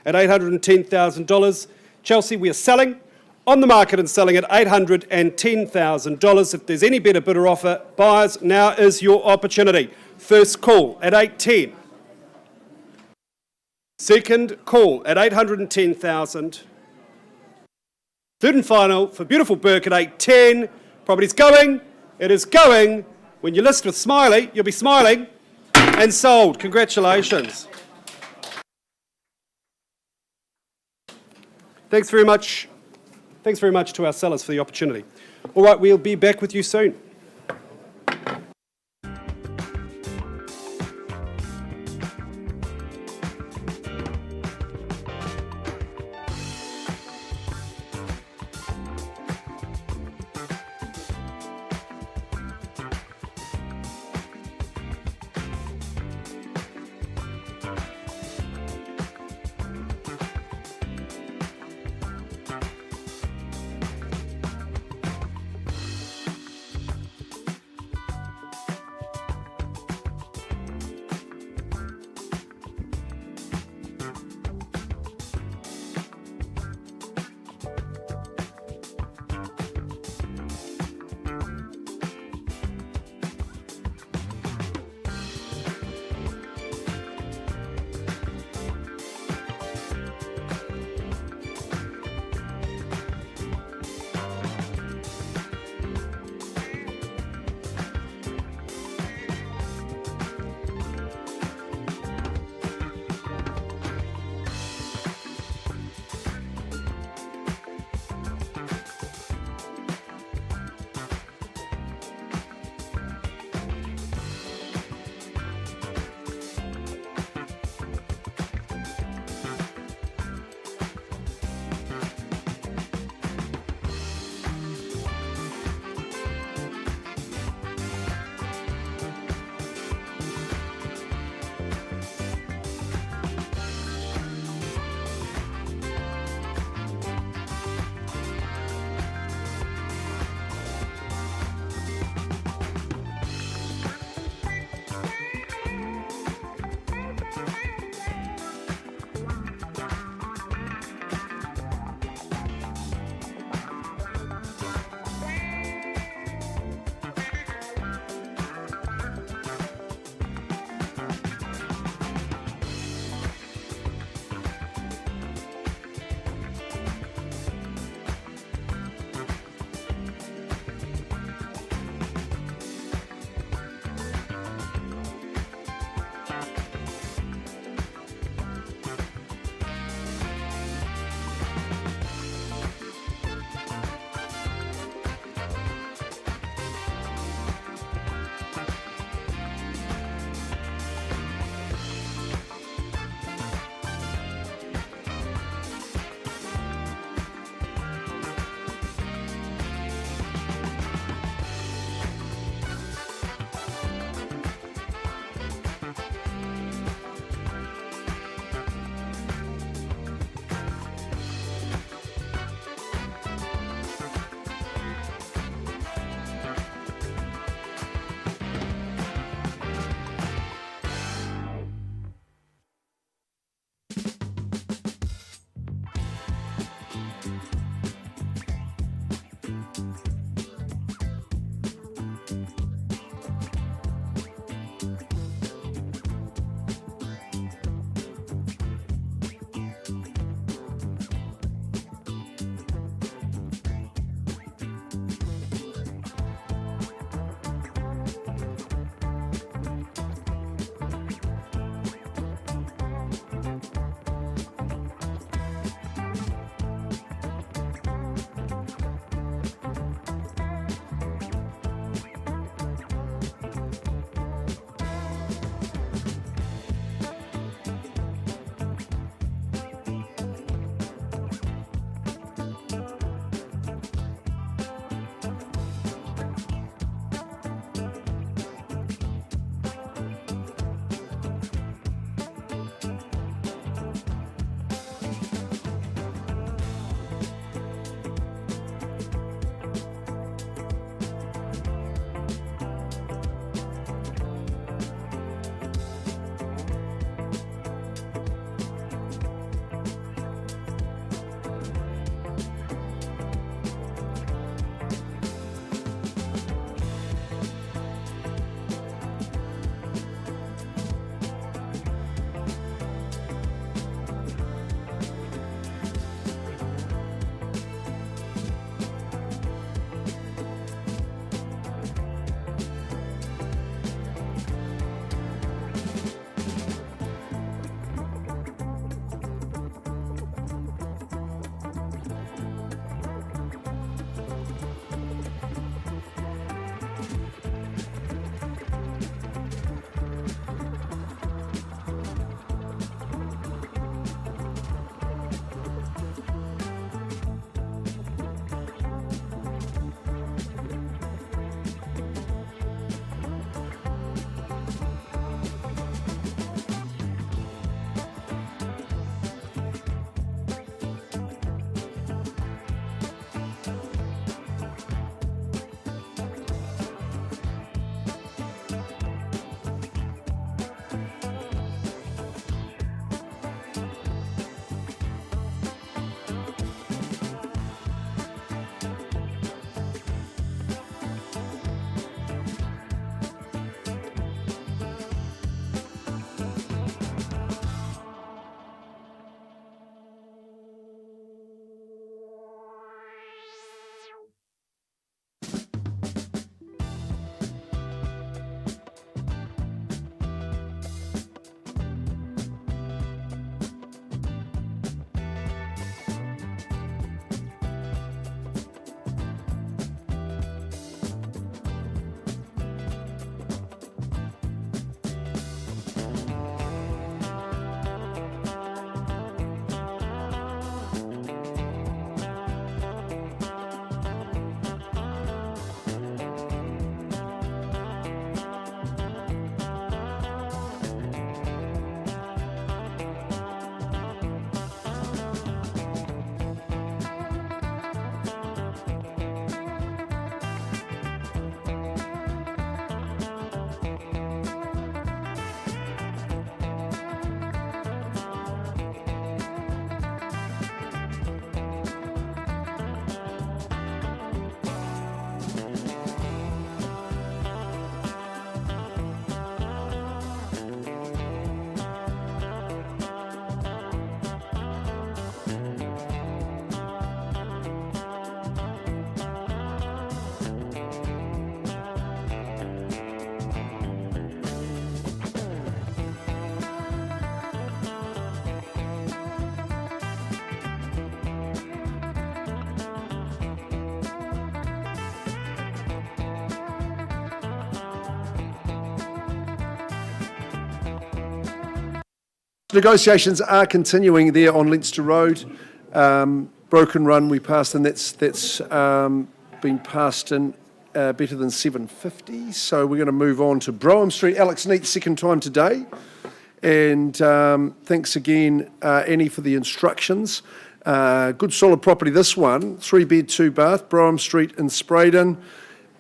at $810,000. Chelsea, we are selling on the market and selling at $810,000. If there's any better bidder offer, buyers, now is your opportunity. First call at $810,000. Second call at $810,000. Third and final for beautiful Burke at $810,000. Property's going. It is going. When you list with Smiley, you'll be smiling. And sold. Congratulations. Thanks very much. Thanks very much to our sellers for the opportunity. All right, we'll be back with you soon. Negotiations are continuing there on Leinster Road. Broken Run we passed, and that's been passed in better than 750. So we're going to move on to Broham Street. Alex Neat, second time today. And thanks again, Annie, for the instructions. Good solid property, this one. 3-bed, 2-bath, Broham Street in Straven.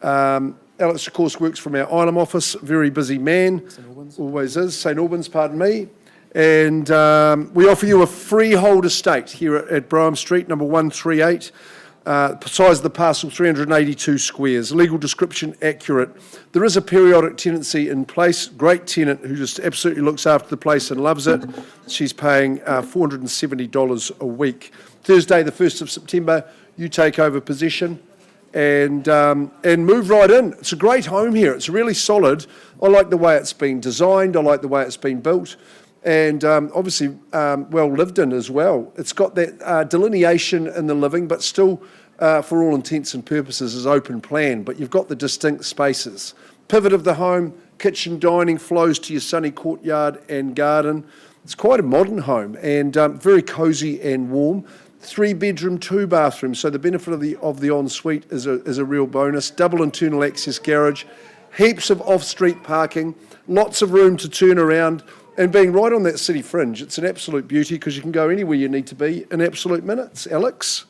Alex, of course, works from our Ilam office. Very busy man. Always is. St Albans, pardon me. And we offer you a freehold estate here at Broham Street, number 138. Size of the parcel, 382 squares. Legal description, accurate. There is a periodic tenancy in place. Great tenant who just absolutely looks after the place and loves it. She's paying $470 a week. Thursday, the 1st of September, you take over possession and move right in. It's a great home here. It's really solid. I like the way it's been designed. I like the way it's been built. And obviously well lived in as well. It's got that delineation in the living, but still, for all intents and purposes, is open plan. But you've got the distinct spaces. Pivot of the home, kitchen, dining, flows to your sunny courtyard and garden. It's quite a modern home and very cosy and warm. 3-bedroom, 2-bathroom. So the benefit of the ensuite is a real bonus. Double internal access garage, heaps of off-street parking, lots of room to turn around. And being right on that city fringe, it's an absolute beauty because you can go anywhere you need to be in absolute minutes. Alex?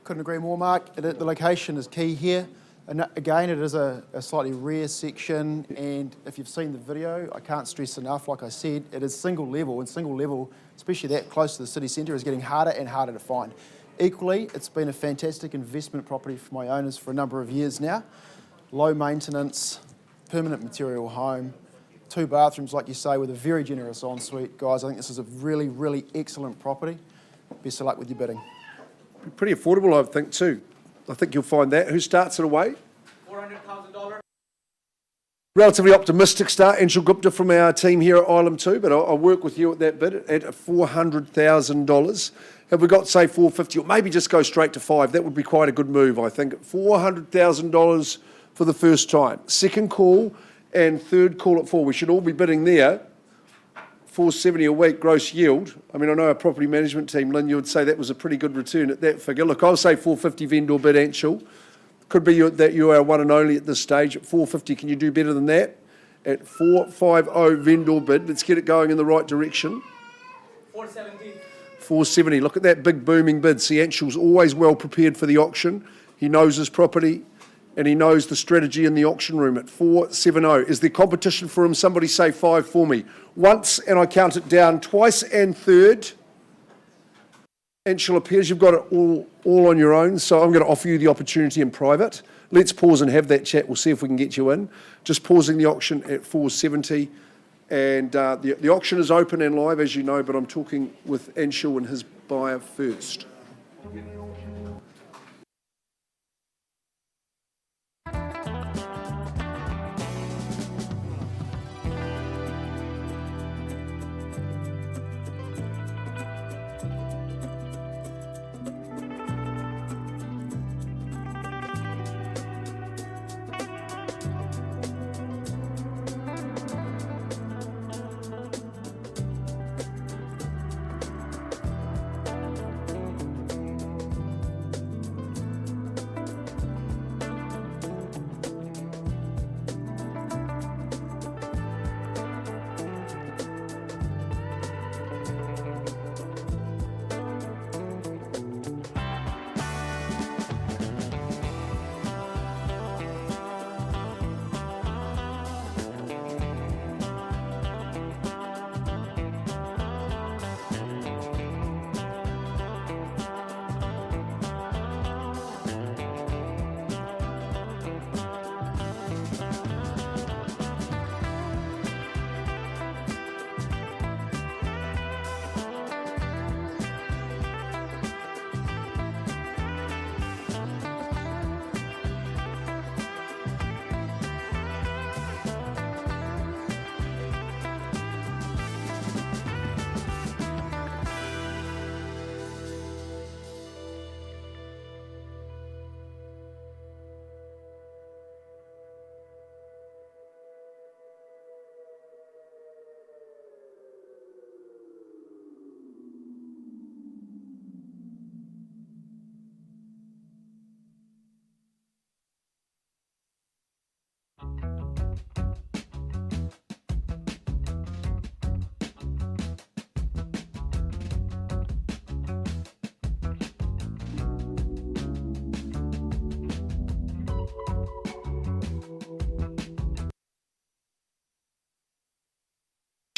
Couldn't agree more, Mark. The location is key here. And again, it is a slightly rare section. And if you've seen the video, I can't stress enough, like I said, it is single level. And single level, especially that close to the city centre, is getting harder and harder to find. Equally, it's been a fantastic investment property for my owners for a number of years now. Low maintenance, permanent material home. 2 bathrooms, like you say, with a very generous ensuite. Guys, I think this is a really, really excellent property. Best of luck with your bidding. Pretty affordable, I think, too. I think you'll find that. Who starts it away? $400,000. Relatively optimistic start. Anshul Gupta from our team here at Ilam2, but I'll work with you at that bid at $400,000. Have we got, say, $450,000, or maybe just go straight to $5,000? That would be quite a good move, I think. $400,000 for the first time. Second call and third call at $4,000. We should all be bidding there. $470 a week gross yield. I mean, I know our property management team, Lynn, you would say that was a pretty good return at that figure. Look, I'll say $450 vendor bid, Anshul. Could be that you are one and only at this stage. At $450, can you do better than that? At $450 vendor bid, let's get it going in the right direction. $470. $470. Look at that big booming bid. See, Anshul's always well prepared for the auction. He knows his property and he knows the strategy in the auction room at $470. Is there competition for him? Somebody say $5 for me. Once, and I count it down, twice and third. Anshul, appears you've got it all on your own, so I'm going to offer you the opportunity in private. Let's pause and have that chat. We'll see if we can get you in. Just pausing the auction at $470. And the auction is open and live, as you know, but I'm talking with Anshul and his buyer first.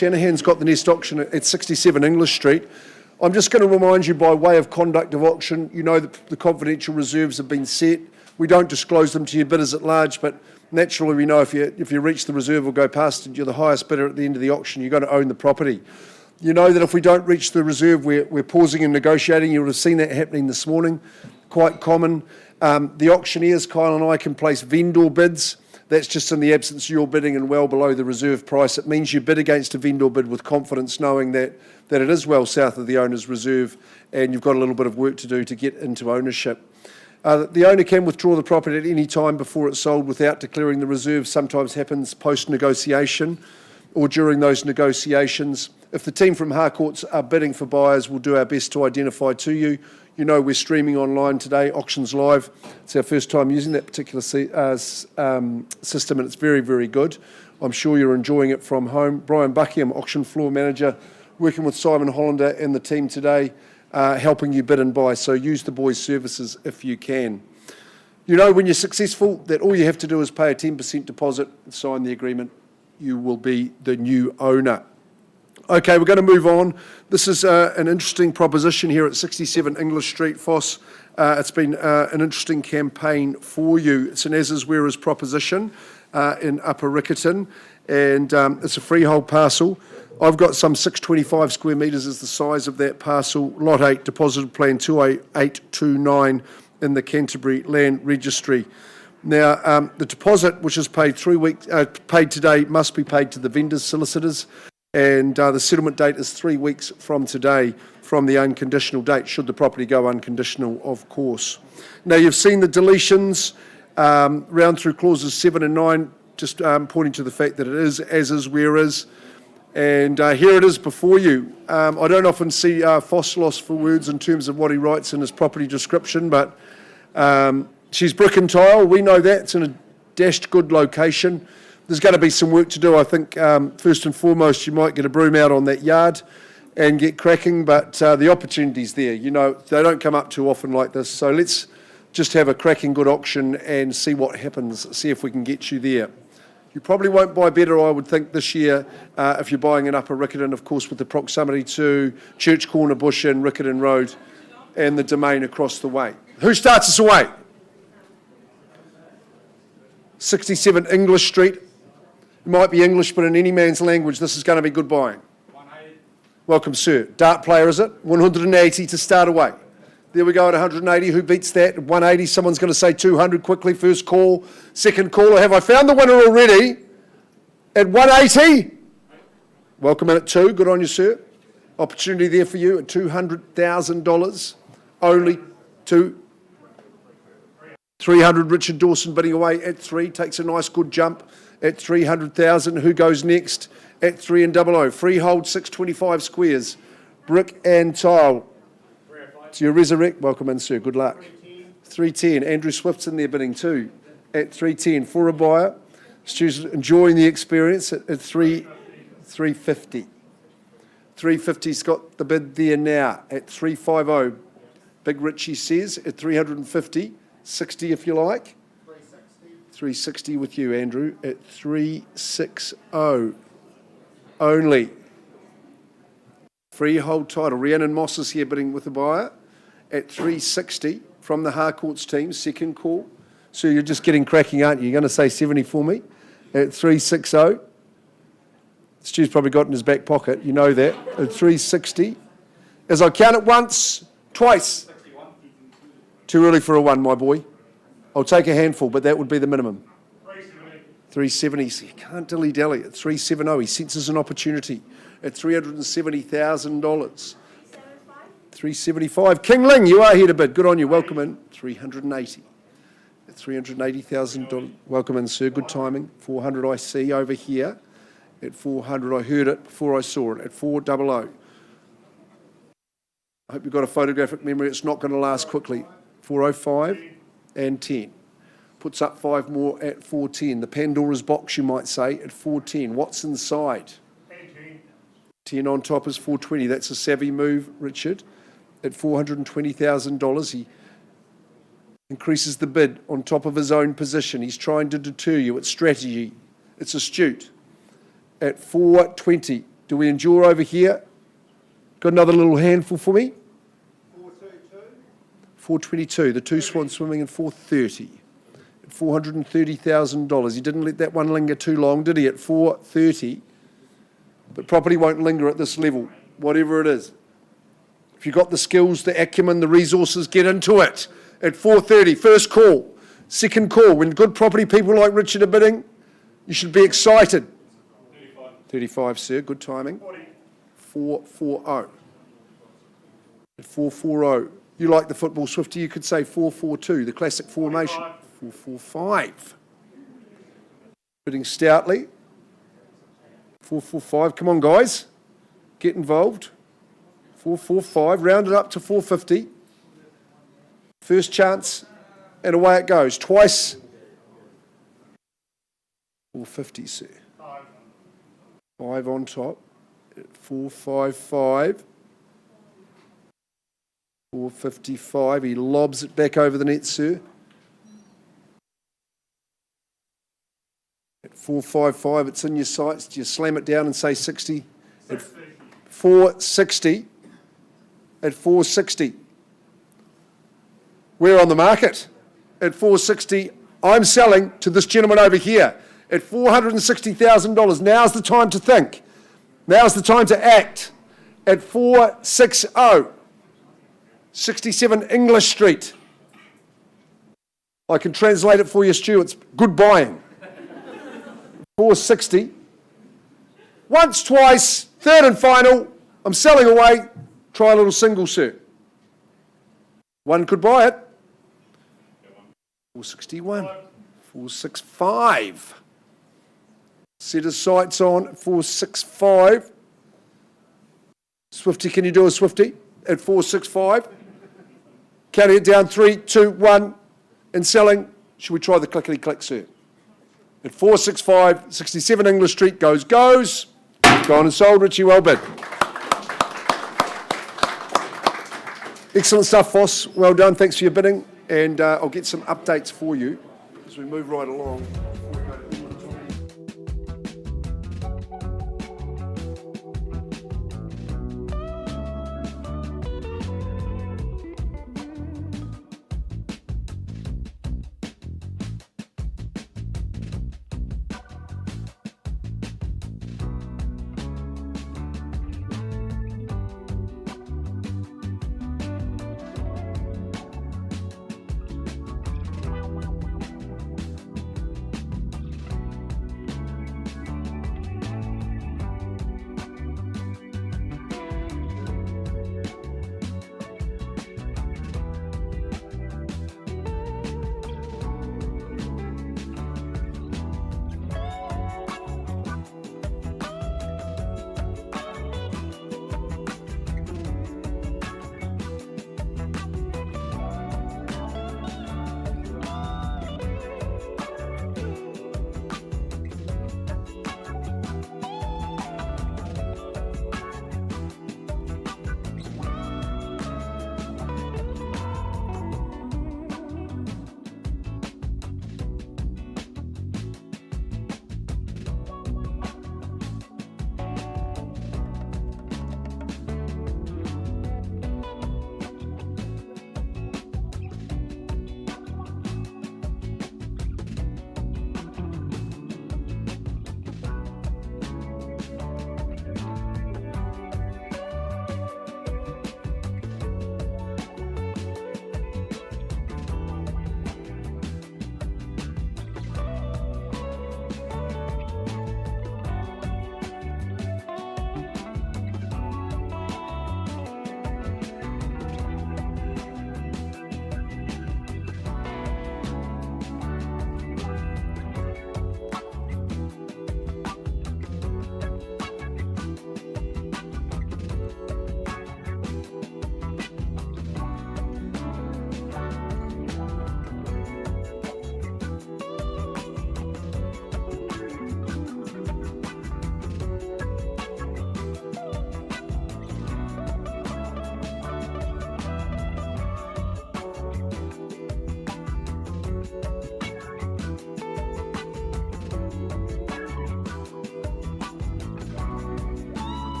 Shanahan's got the next auction at 67 English Street. I'm just going to remind you by way of conduct of auction, you know that the confidential reserves have been set. We don't disclose them to your bidders at large, but naturally we know if you reach the reserve or go past it, you're the highest bidder at the end of the auction, you're going to own the property. You know that if we don't reach the reserve, we're pausing and negotiating. You would have seen that happening this morning, quite common. The auctioneers, Kyle and I, can place vendor bids. That's just in the absence of your bidding and well below the reserve price. It means you bid against a vendor bid with confidence, knowing that it is well south of the owner's reserve and you've got a little bit of work to do to get into ownership. The owner can withdraw the property at any time before it's sold without declaring the reserve. Sometimes happens post-negotiation or during those negotiations. If the team from Harcourts are bidding for buyers, we'll do our best to identify to you. You know we're streaming online today, Auctions Live. It's our first time using that particular system and it's very, very good. I'm sure you're enjoying it from home. Brian Buckingham, Auction Floor Manager, working with Simon Hollander and the team today, helping you bid and buy. So use the boys' services if you can. You know when you're successful that all you have to do is pay a 10% deposit and sign the agreement. You will be the new owner. Okay, we're going to move on. This is an interesting proposition here at 67 English Street, Foss. It's been an interesting campaign for you. It's an as-is-where-is proposition in Upper Riccarton, and it's a freehold parcel. I've got some 625 square metres is the size of that parcel. Lot 8, deposit plan 20829 in the Canterbury Land Registry. Now, the deposit, which is paid paid today, must be paid to the vendor's solicitors. And the settlement date is 3 weeks from today, from the unconditional date, should the property go unconditional, of course. Now, you've seen the deletions round through clauses 7 and 9, just pointing to the fact that it is as is, where is. And here it is before you. I don't often see Foss lost for words in terms of what he writes in his property description, but she's brick and tile. We know that. It's in a dashed good location. There's going to be some work to do. I think first and foremost you might get a broom out on that yard and get cracking, but the opportunity's there. You know, they don't come up too often like this, so let's just have a cracking good auction and see what happens, see if we can get you there. You probably won't buy better, I would think, this year if you're buying in Upper Riccarton, of course, with the proximity to Church Corner, Bush and Riccarton Road and the domain across the way. Who starts us away? 67 English Street. It might be English, but in any man's language, this is going to be good buying. 180. Welcome, sir. Dart player, is it? 180 to start away. There we go at 180. Who beats that? 180. Someone's going to say 200 quickly. First call. Second call. Have I found the winner already? At 180? Welcome in at 2. Good on you, sir. Opportunity there for you at $200,000. Only 2. 300. Richard Dawson bidding away at 3. Takes a nice good jump. At 300,000, who goes next? At 3 and 00. Freehold, 625 squares. Brick and tile. To your resurrect. Welcome in, sir. Good luck. 310. Andrew Swift's in there bidding too. At 310 for a buyer. Stu's enjoying the experience at 350. 350's got the bid there now at 350. Big Richie says at 350. 60 if you like. 360 with you, Andrew, at 360 only. Freehold title. Rhiannon Moss is here bidding with the buyer at 360 from the Harcourts team, second call. So you're just getting cracking, aren't you? You're going to say 70 for me at 360. Stu's probably got in his back pocket, you know that, at 360. As I count it once, twice. Too early for a 1, my boy. I'll take a handful, but that would be the minimum. 370. So you can't dilly-dally at 370. He senses an opportunity at $370,000. 375. King Ling, you are here to bid. Good on you. Welcome in. 380. At $380,000. Welcome in, sir. Good timing. 400 I see over here. At 400, I heard it before I saw it. At 400. I hope you've got a photographic memory. It's not going to last quickly. 405 and 10. Puts up 5 more at 410. The Pandora's box, you might say, at 410. What's inside? 10 on top is 420. That's a savvy move, Richard. At $420,000, he increases the bid on top of his own position. He's trying to deter you. It's strategy. It's astute. At 420, Do we endure over here? Got another little handful for me? 422. The two swans swimming in 430. At $430,000. He didn't let that one linger too long, did he? At 430. But property won't linger at this level, whatever it is. If you've got the skills, the acumen, the resources, get into it. At 430, first call, second call. When good property people like Richard are bidding, you should be excited. 35, sir, good timing. 440. At 440. You like the football Swifty, you could say 442, the classic formation. 445. Bidding stoutly. 445, come on guys, get involved. 445, round it up to 450. First chance, and away it goes. Twice. 450, sir. 5 on top. 455. 455. He lobs it back over the net, sir. At 455, it's in your sights. Do you slam it down and say 60? At 460. At 460. We're on the market. At 460, I'm selling to this gentleman over here. At $460,000. Now's the time to think. Now's the time to act. At 460. 67 English Street. I can translate it for you, Stu. It's good buying. 460. Once, twice, third and final. I'm selling away. Try a little single, sir. One could buy it. 461. 465. Set his sights on 465. Swifty, can you do a Swifty at 465? Counting it down, 3, 2, 1, and selling. Should we try the clickety-click, sir? At 465, 67 English Street goes. Gone and sold, Richie, well bid. Excellent stuff, Foss. Well done, thanks for your bidding. And I'll get some updates for you as we move right along.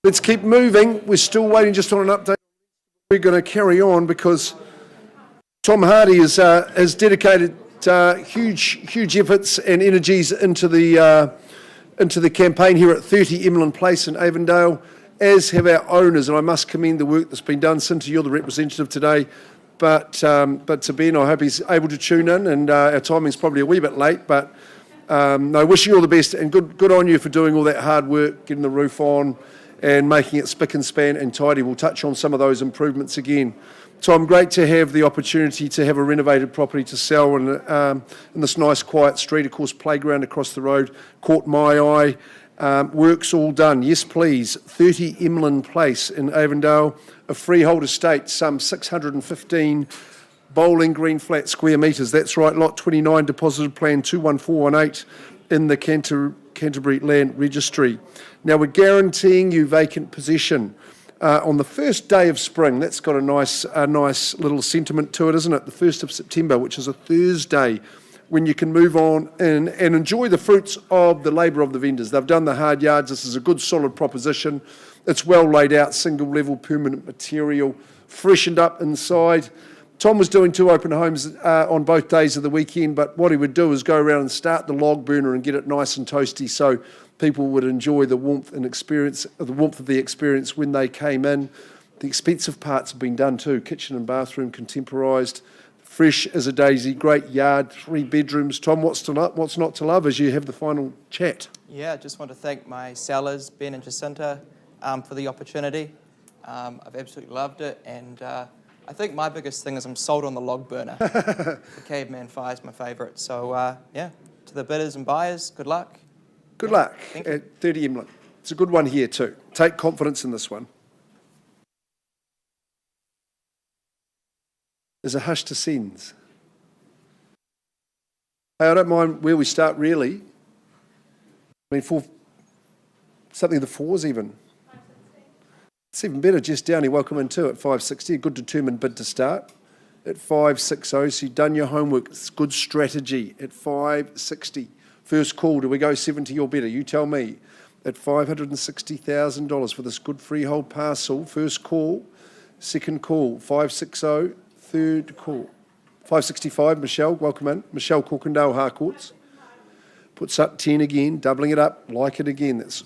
Let's keep moving. We're still waiting just on an update. We're going to carry on because Tom Hardy has dedicated huge efforts and energies into the campaign here at 30 Emlyn Place in Avondale, as have our owners, and I must commend the work that's been done. Cynthia, you're the representative today, but to Ben, I hope he's able to tune in, and our timing's probably a wee bit late, but no, wishing you all the best, and good on you for doing all that hard work, getting the roof on and making it spick and span and tidy. We'll touch on some of those improvements again. Tom, great to have the opportunity to have a renovated property to sell in this nice quiet street. Of course, playground across the road caught my eye. Work's all done. Yes, please. 30 Emlyn Place in Avondale, a freehold estate, some 615 bowling green flat square metres. That's right, lot 29, deposited plan 21418 in the Canterbury Land Registry. Now, we're guaranteeing you vacant possession on the first day of spring. That's got a nice little sentiment to it, isn't it? The 1st of September, which is a Thursday, when you can move on in and enjoy the fruits of the labour of the vendors. They've done the hard yards. This is a good, solid proposition. It's well laid out, single level, permanent material, freshened up inside. Tom was doing 2 open homes on both days of the weekend, but what he would do is go around and start the log burner and get it nice and toasty so people would enjoy the warmth and experience, the warmth of the experience when they came in. The expensive parts have been done too, kitchen and bathroom contemporised, fresh as a daisy, great yard, 3 bedrooms. Tom, what's not to love as you have the final chat? Yeah, I just want to thank my sellers, Ben and Jacinta, for the opportunity. I've absolutely loved it, and I think my biggest thing is I'm sold on the log burner. The caveman fire is my favourite. So, yeah, to the bidders and buyers, good luck. Good luck at 30 Emlyn. It's a good one here too. Take confidence in this one. There's a hush to sends. Hey, I don't mind where we start really. I mean, for something of the 4s even. It's even better. Jess Downey, welcome in too at 560. A good determined bid to start. At 560, so you've done your homework. It's good strategy. At 560. First call, do we go 70 or better? You tell me. At $560,000 for this good freehold parcel. First call. Second call. 560. Third call. 565, Michelle, welcome in. Michelle Corkindale, Harcourts. Puts up 10 again, doubling it up, like it again. That's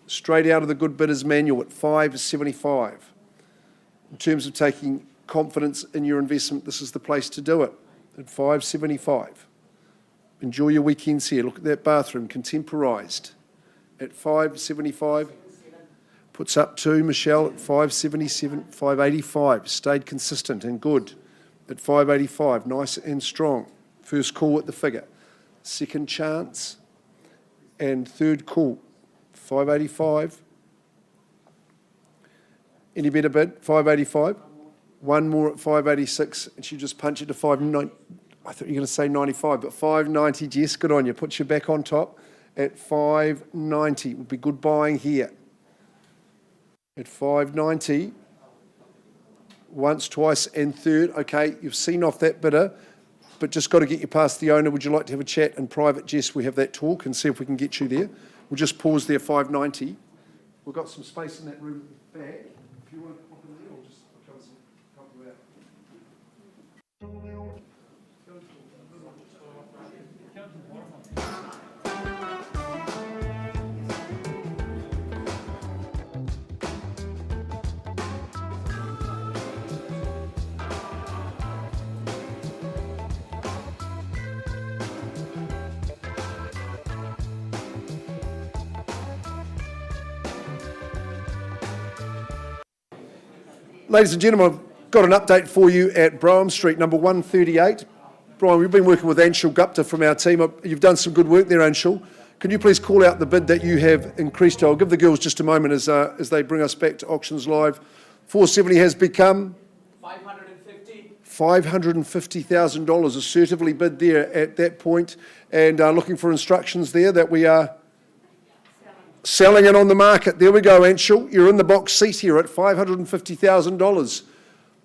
straight out of the Good Bidders Manual at 575. In terms of taking confidence in your investment, this is the place to do it. At 575. Enjoy your weekends here. Look at that bathroom, contemporised. At 575. Puts up 2, Michelle, at 577, 585. Stayed consistent and good. At 585, nice and strong. First call at the figure. Second chance and third call. 585. Any better bid? 585. One more at 586, and she just punched it to 590. I thought you were going to say 95, but 590, Jess, good on you. Puts you back on top at 590. Would be good buying here. At 590, once, twice, and third. Okay, you've seen off that bidder, but just got to get you past the owner. Would you like to have a chat in private, Jess? We have that talk and see if we can get you there. We'll just pause there, 590. We've got some space in that room at the back. If you want to pop in there, or just help you out. Ladies and gentlemen, I've got an update for you at Broham Street, number 138. Brian, we've been working with Anshul Gupta from our team. You've done some good work there, Anshul. Can you please call out the bid that you have increased? I'll give the girls just a moment as they bring us back to Auctions Live. 470 has become? 550. $550,000 assertively bid there at that point, and looking for instructions there that we are selling it on the market. There we go, Anshul. You're in the box seat here at $550,000.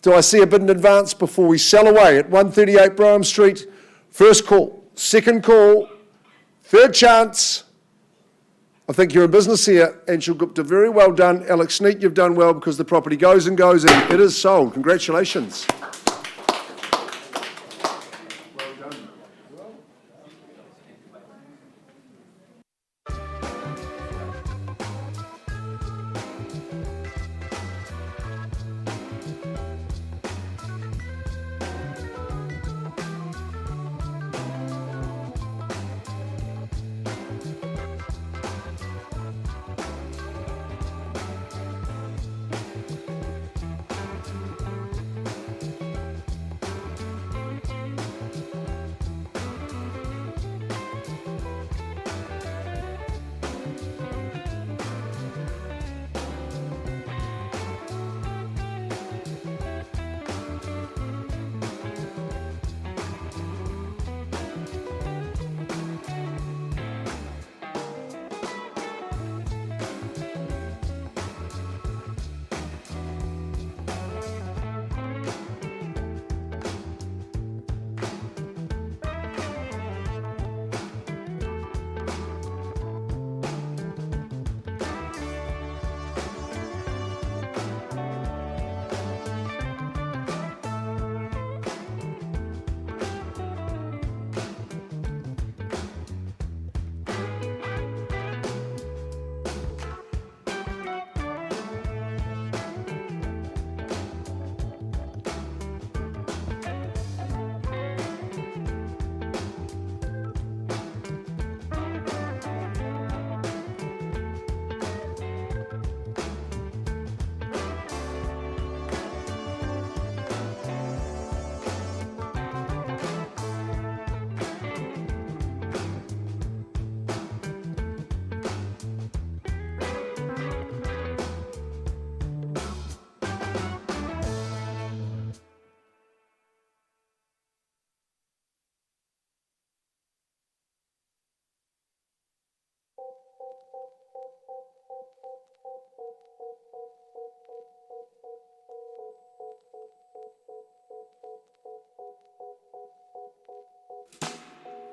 Do I see a bid in advance before we sell away at 138 Broham Street? First call, second call, third chance, I think you're in business here, Anshul Gupta. Very well done. Alex Sneak, you've done well because the property goes and goes and it is sold. Congratulations.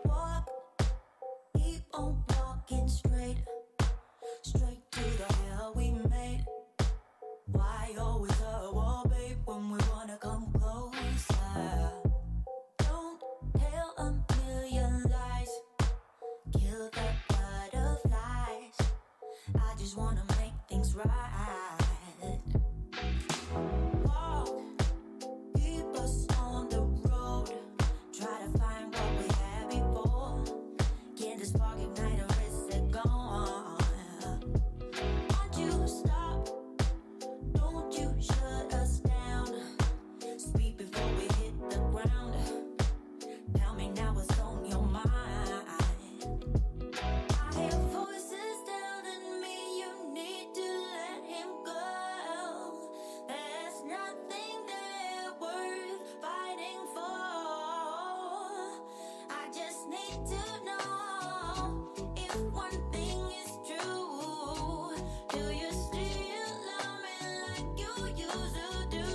Walk, keep on walking straight, straight to the hell we made. Why always a wall, babe, when we wanna come closer? Don't tell a million lies, kill the butterflies. I just wanna make things right. Walk, keep us on the road. Try to find what we had before. Get the spark, ignite, or is it gone? Won't you stop? Don't you shut us down. Speak before we hit the ground. Tell me now what's on your mind. I hear voices telling me you need to let him go. There's nothing there worth fighting for. I just need to know if one thing is true. Do you still love me like you used to do?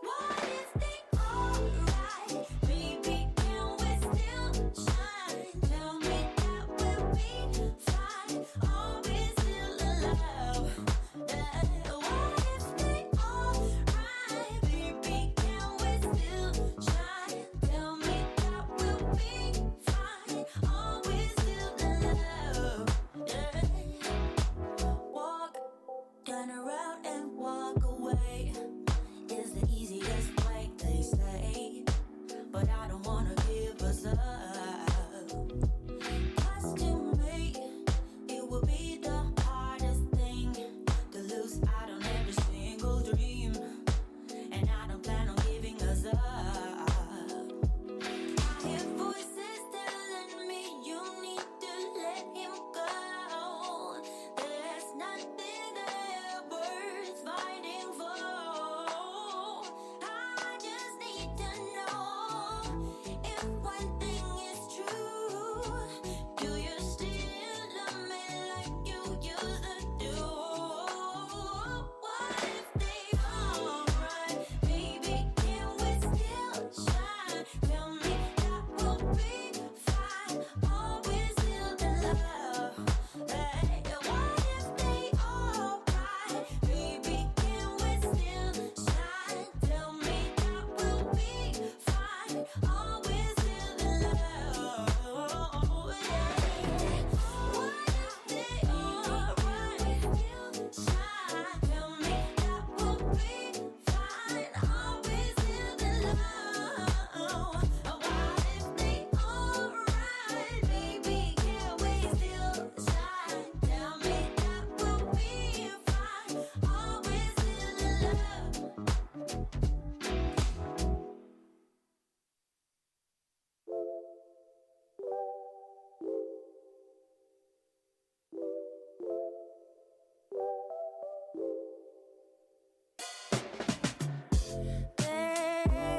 What if they alright? Baby, can we still shine? Tell me that we'll be fine. Are we still in love? What if they alright? Baby, can we still shine? Tell me that we'll be fine. Are we still in love? Walk, turn around and walk away is the easiest way, they say. But I don't wanna give us up. 'Cause to me, it will be the hardest thing to lose out on every single dream. And I don't plan on giving us up. I hear voices telling me you need to let him go. There's nothing there worth fighting for. I just need to know if one thing is true. Do you still love me like you used to do? What if they alright? Baby, can we still shine? Tell me that we'll be fine. Are we still in love?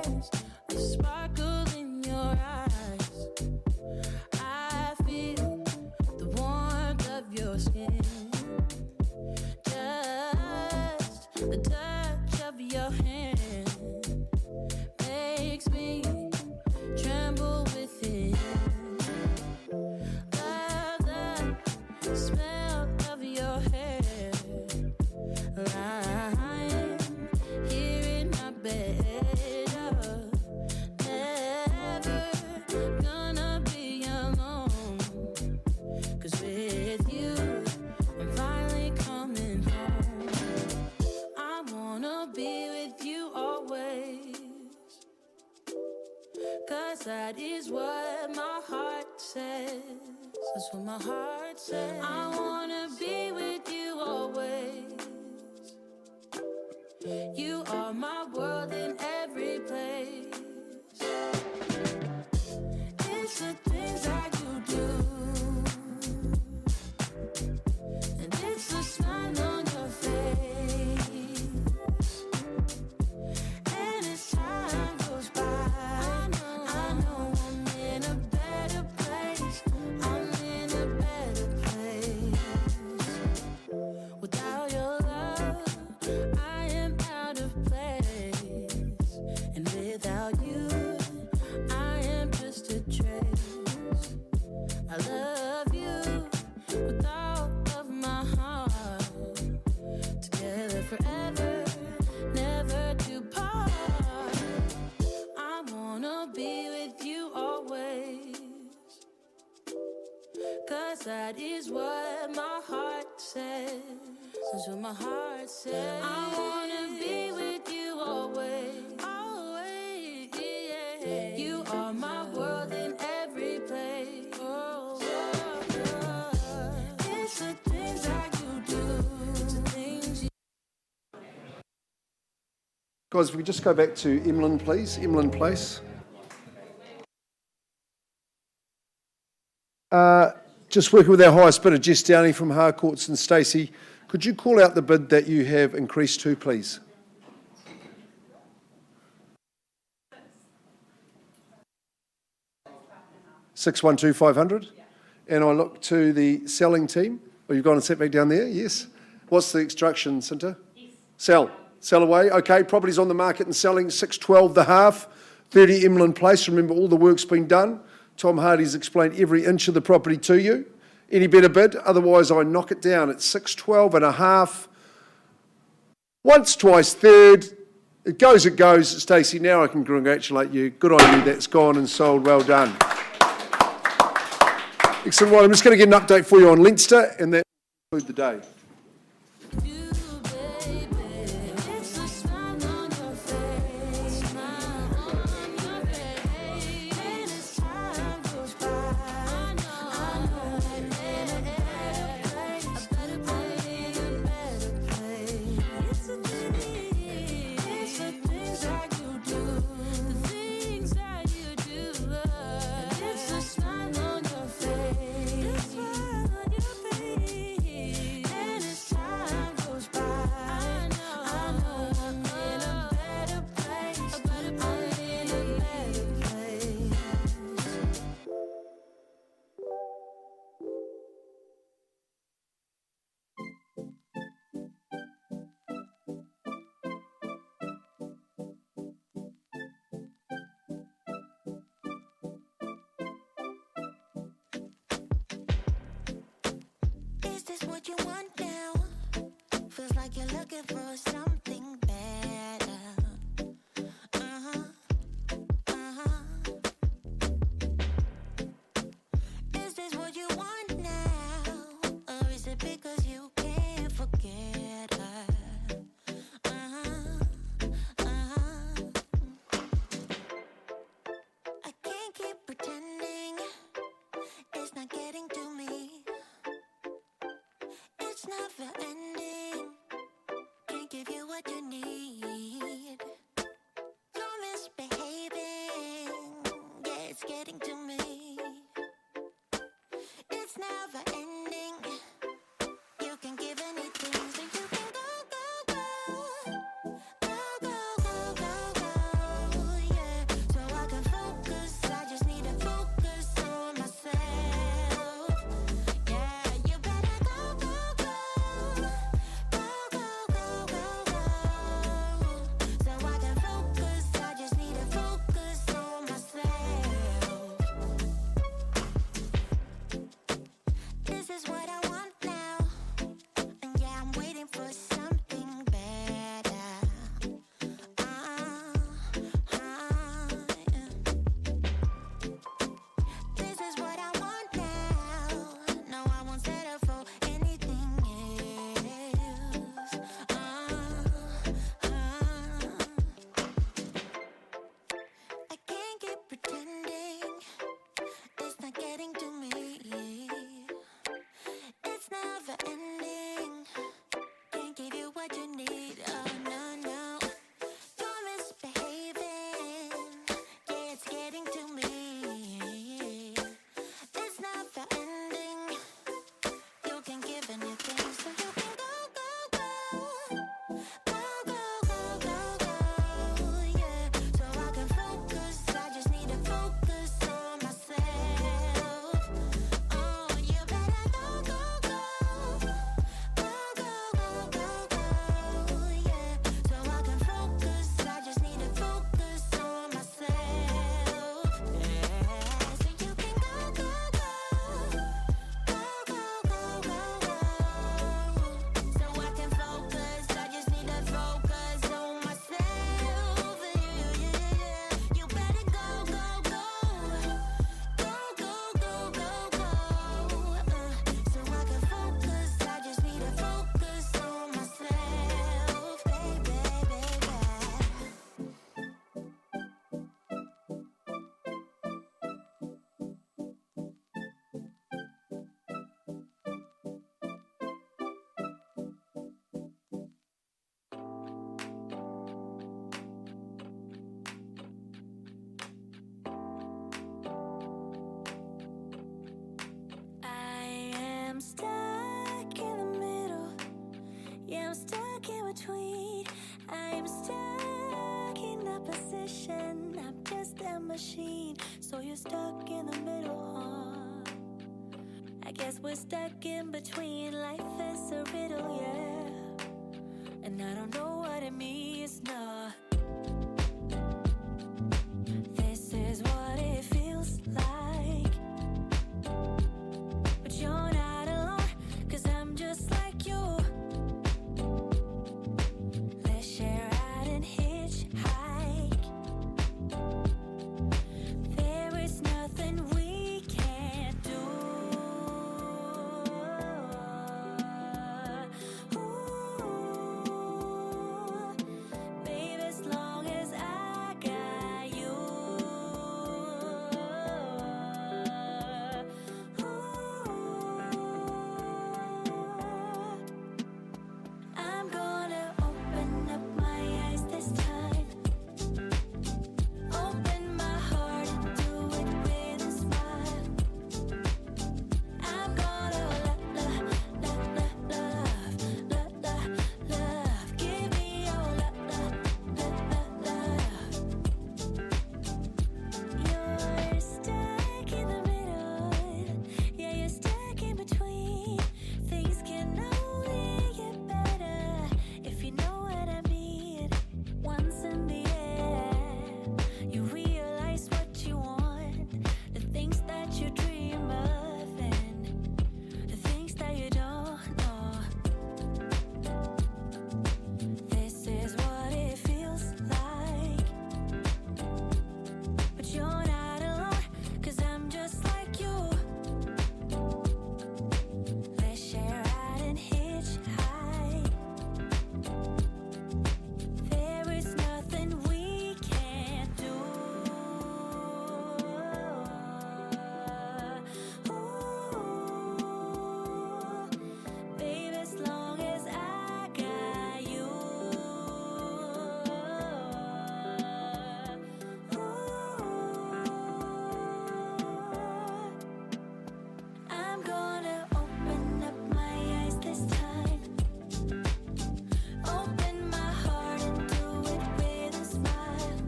There's a sparkle in your eyes. I feel the warmth of your skin. Just the touch of your hand makes me tremble within. Love the smell of your hair. Lying here in my bed. Never gonna be alone. 'Cause with you, I'm finally coming home. I wanna be with you always. 'Cause that is what my heart says. That's what my heart says. I wanna be with you always. You are my world in every place. It's the things that you do, and it's the smile on your face. And as time goes by, I know I'm in a better place. I'm in a better place. Without your love, I am out of place. And without you, I am just a trace. I love you with all of my heart. Together forever, never to part. I wanna be with you always. 'Cause that is what my heart says. That's what my heart says. I wanna be with you always. Always, yeah. You are my world in every place. Oh, it's the things that you do. It's the things you Guys, if we just go back to Emlyn, please. Emlyn Place. Just working with our highest bidder, Jess Downey from Harcourts, and Stacey, could you call out the bid that you have increased to, please? $612,500. And I look to the selling team. Oh, you've gone and sat back down there? Yes. What's the instruction, Cinta? Yes. Sell away. Okay, property's on the market and selling, 612 the half, 30 Emlyn Place. Remember, all the work's been done. Tom Hardy's explained every inch of the property to you. Any better bid? Otherwise, I knock it down at 612 and a half. Once, twice, third. It goes. Stacey, now I can congratulate you. Good on you. That's gone and sold. Well done. Excellent. Right, I'm just going to get an update for you on Leinster, and that will conclude the day. Is this what you want now? Feels like you're looking for something better. Is this what you want now? Or is it because you can't forget her? I can't keep pretending it's not getting to me. It's never ending. Can't give you what you need. You're misbehaving. Yeah, it's getting to me. It's never ending. You can give anything, so you can go, go, go. Go, go, go, go, go. you're stuck in the middle, huh? I guess we're stuck in between. Life is a riddle, yeah. And I don't know what it means, no. This is what it feels like. But you're not alone, 'cause I'm just like you. Let's share out and hitchhike. There is nothing we can't do. Ooh, baby, as long as I got you. I'm gonna open up my eyes this time. Open my heart and do it with a smile. I'm gonna love, give me your love. You're stuck in the middle, yeah, you're stuck in between. Things can only get better if you know what I mean. Once in the air, you realize what you want, the things that you dream of, and the things that you don't know. This is what it feels like. But you're not alone, 'cause I'm just like you. Let's share out and hitchhike. There is nothing we can't do. Ooh, baby, as long as I got you. I'm gonna open up my eyes this time. Open my heart and do it with a smile.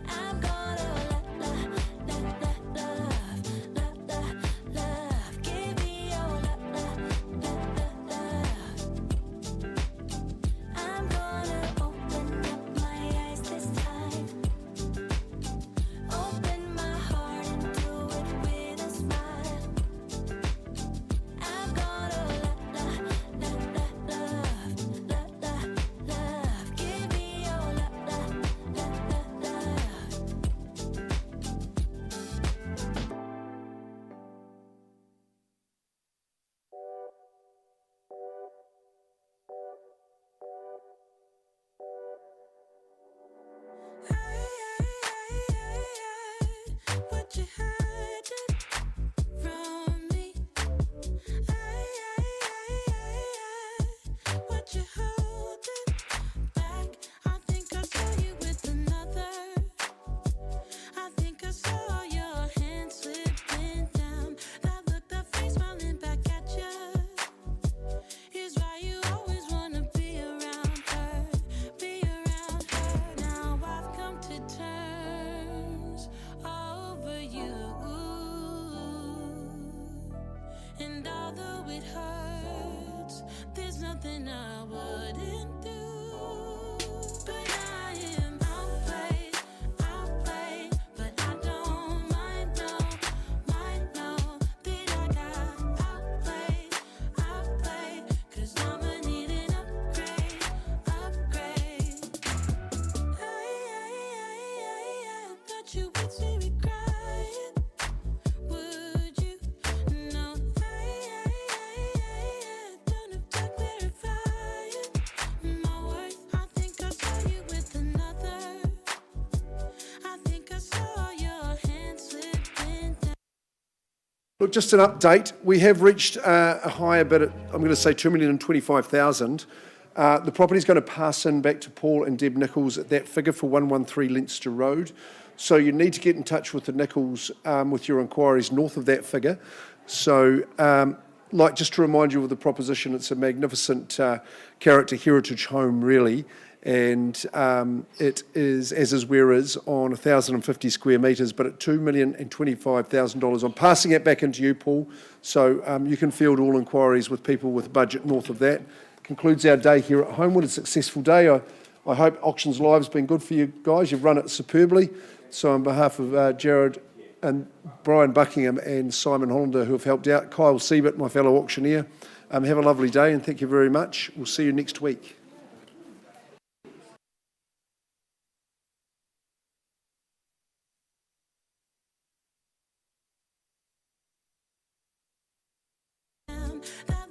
I'm gonna love, give me your love. I'm gonna open up my eyes this time. Open my heart and do it with a smile. I'm gonna love, give me your love. What you hiding from me? What you holding back? I think I saw you with another. I think I saw your hand slipping down. That look, that face smiling back at you. Is why you always wanna be around her, be around her. Now I've come to terms over you. And although it hurts, there's nothing I wouldn't do. But I am outplayed, but I don't mind, no, that I got outplayed, 'cause I'ma need an upgrade. I thought you would see me crying, would you? No, don't have to clarify my worth. I think I saw you with another. I think I saw your hand slipping down. Look, just an update. We have reached a higher bid at, I'm going to say 2,025,000. The property's going to pass in back to Paul and Deb Nichols at that figure for 113 Leinster Road. So you need to get in touch with the Nichols with your inquiries north of that figure. So, just to remind you of the proposition, it's a magnificent character heritage home, really. and it is, as is where is, on 1,050 square metres, but at $2,025,000. I'm passing it back into you, Paul, so you can field all inquiries with people with budget north of that. Concludes our day here at Homewood, a successful day. I hope Auctions Live's been good for you guys. You've run it superbly. So on behalf of Jared and Brian Buckingham and Simon Hollander, who have helped out, Kyle Siebert, my fellow auctioneer, have a lovely day and thank you very much. We'll see you next week. That